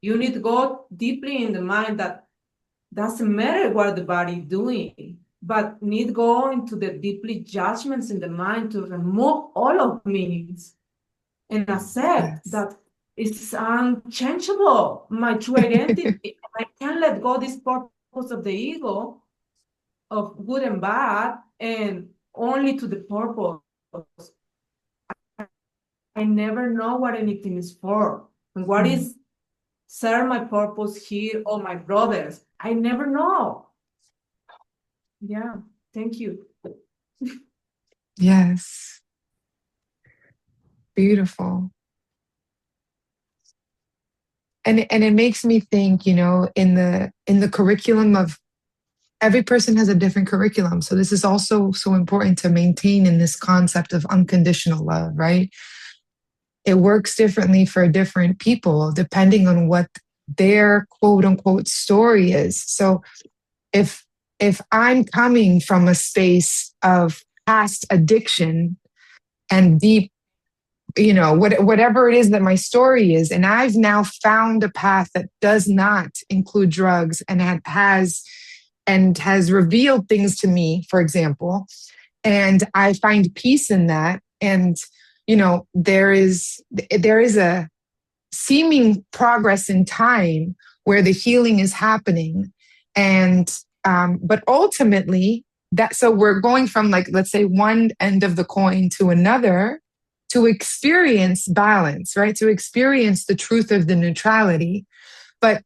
You need to go deeply in the mind that doesn't matter what the body is doing, but need go into the deeply judgments in the mind to remove all of meanings and accept Yes. that it's unchangeable. My true identity. I can't let go this purpose of the ego of good and bad and only to the purpose. I never know what anything is for and what is serve my purpose here or my brothers. I never know. Yeah, thank you. Yes. Beautiful. And it makes me think, in the curriculum of every person has a different curriculum. So this is also so important to maintain in this concept of unconditional love, right? It works differently for different people depending on what their quote unquote story is. So if I'm coming from a space of past addiction and deep, whatever it is that my story is, and I've now found a path that does not include drugs and has revealed things to me, for example, and I find peace in that. And, there is a seeming progress in time where the healing is happening. And, but ultimately so we're going from, like, let's say one end of the coin to another to experience balance, right? To experience the truth of the neutrality. But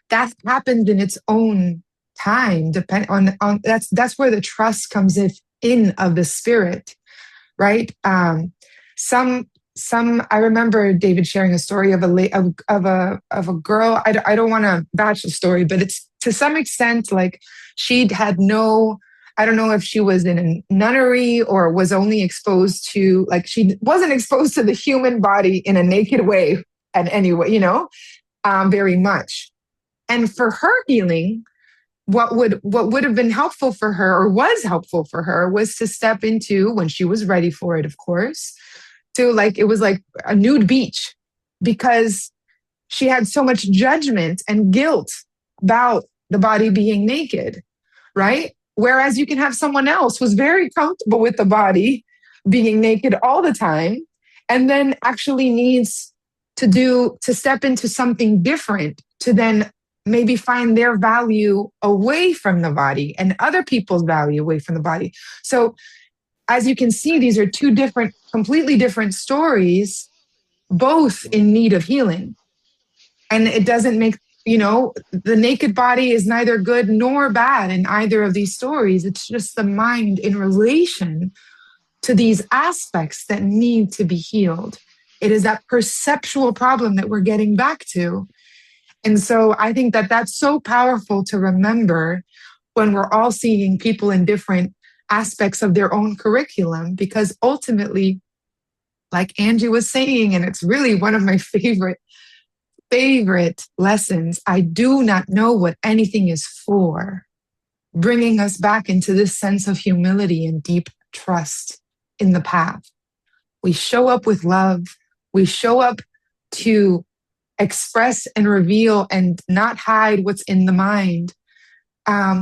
that happens in its own time, depend on that's where the trust comes in of the spirit, right? Some I remember David sharing a story of a girl. I don't want to batch the story, but it's to some extent like she'd had no. I don't know if she was in a nunnery or was only exposed to, like, she wasn't exposed to the human body in a naked way in any way, very much. And for her healing, what would have been helpful for her, or was helpful for her, was to step into, when she was ready for it, of course, it was like a nude beach, because she had so much judgment and guilt about the body being naked, right? Whereas you can have someone else who's very comfortable with the body being naked all the time, and then actually needs to step into something different to then maybe find their value away from the body and other people's value away from the body. So as you can see, these are two completely different stories, both in need of healing. And it doesn't make, the naked body is neither good nor bad in either of these stories. It's just the mind in relation to these aspects that need to be healed. It is that perceptual problem that we're getting back to. And so I think that that's so powerful to remember when we're all seeing people in different aspects of their own curriculum, because ultimately, like Angie was saying, and it's really one of my favorite lessons, I do not know what anything is for, bringing us back into this sense of humility and deep trust in the path. We show up with love. We show up to express and reveal and not hide what's in the mind.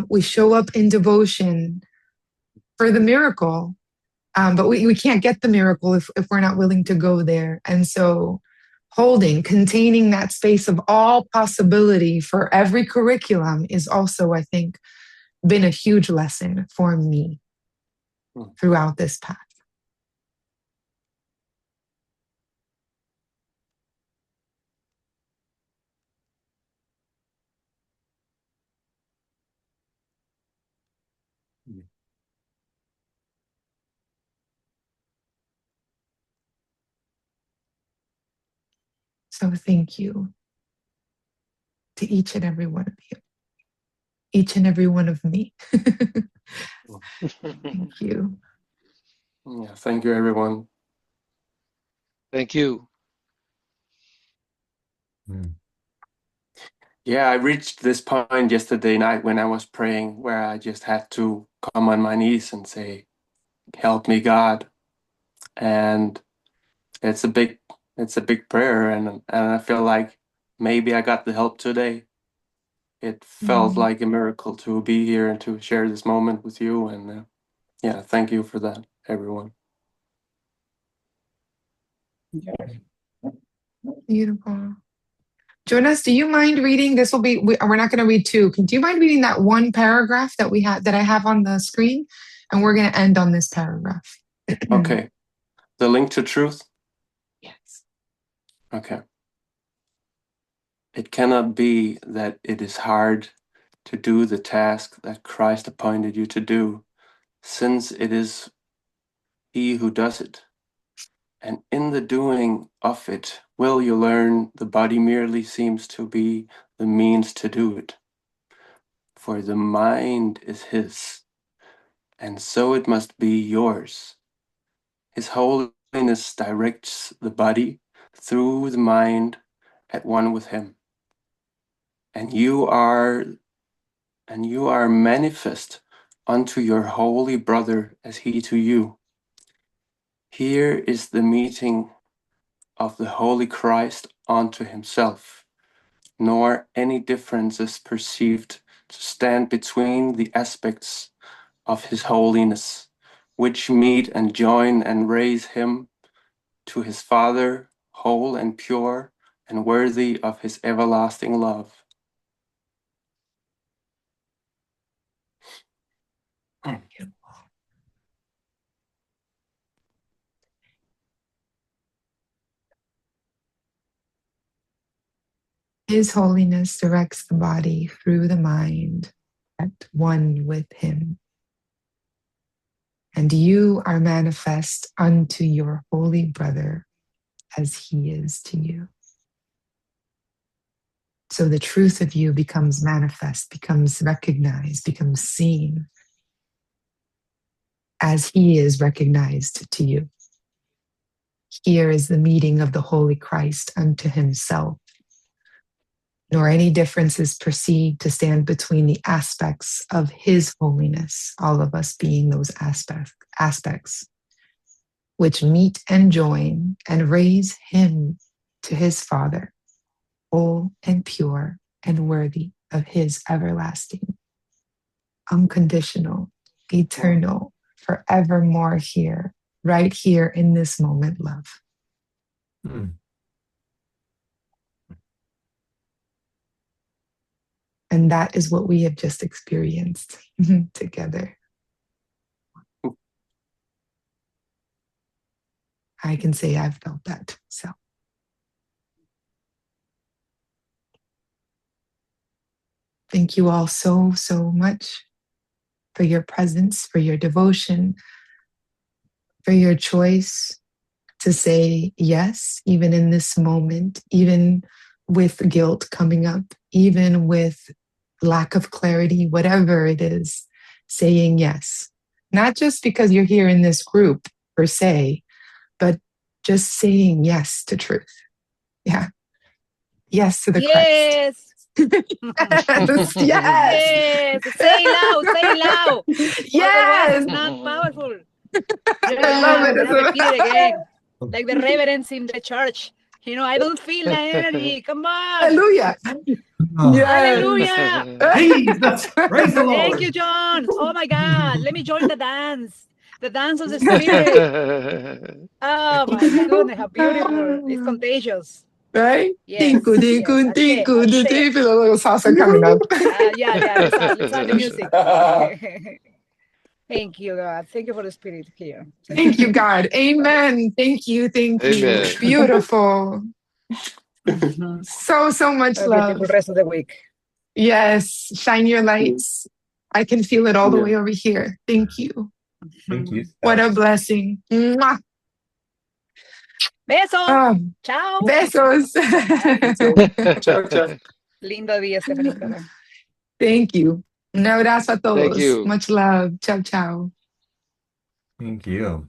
We show up in devotion for the miracle. But we can't get the miracle if we're not willing to go there. And so containing that space of all possibility for every curriculum is also, I think, been a huge lesson for me throughout this path. So thank you to each and every one of you, each and every one of me. Thank you. Yeah, thank you, everyone. Thank you. Yeah, I reached this point yesterday night when I was praying where I just had to come on my knees and say, help me, God. And it's a big prayer, and I feel like maybe I got the help today. It felt like a miracle to be here and to share this moment with you. And yeah, thank you for that, everyone. Beautiful. Jonas, do you mind reading? This will be, we're not going to read two. Do you mind reading that one paragraph that I have on the screen? And we're going to end on this paragraph. Okay. The link to truth? Yes. Okay. It cannot be that it is hard to do the task that Christ appointed you to do, since it is He who does it. And in the doing of it, will you learn the body merely seems to be the means to do it. For the mind is His, and so it must be yours. His holiness directs the body through the mind at one with Him. And you are manifest unto your holy brother as he to you. Here is the meeting of the Holy Christ unto himself, nor any differences perceived to stand between the aspects of his holiness, which meet and join and raise him to his Father, whole and pure, and worthy of his everlasting love. His holiness directs the body through the mind at one with him. And you are manifest unto your holy brother as he is to you. So the truth of you becomes manifest, becomes recognized, becomes seen as he is recognized to you. Here is the meeting of the Holy Christ unto himself, nor any differences perceived to stand between the aspects of his holiness, all of us being those aspects, which meet and join and raise him to his Father, whole and pure and worthy of his everlasting, unconditional, eternal, forevermore here, right here in this moment, love. And that is what we have just experienced together. I can say I've felt that. So thank you all so, so much for your presence, for your devotion, for your choice to say yes, even in this moment, even with guilt coming up, even with lack of clarity, whatever it is, saying yes. Not just because you're here in this group per se, but just saying yes to truth. Yeah. Yes to the Yes. Christ. Yes. Yes. Say loud. Yes. Otherwise it's not powerful. I love it. Repeat it again. Like the reverends in the church. I don't feel the energy. Come on. Hallelujah. Yes. Hallelujah. Jesus, praise the Lord. Thank you, John. Oh my God. Let me join the dance. The dance of the spirit. Oh my goodness, how beautiful. It's contagious. Right? Yes, Tinku, yes. tinku, Ashe, tinku, the ashe. tape, a little salsa coming up. Yeah, let's add the music. Thank you, God. Thank you for the spirit here. Thank you, God. Amen. Thank you. Thank you. Amen. Beautiful. Mhm. So much A love. beautiful rest of the week. Yes. Shine your lights. I can feel it all the Yeah. way over here. Thank you. Thank you, What a Steph. blessing. Mwah. Beso. Oh, Chao. besos. Ciao, ciao. Lindo día, Estefanito. Thank you. Un abrazo a Thank todos. you. Much love. Ciao, ciao. Thank you.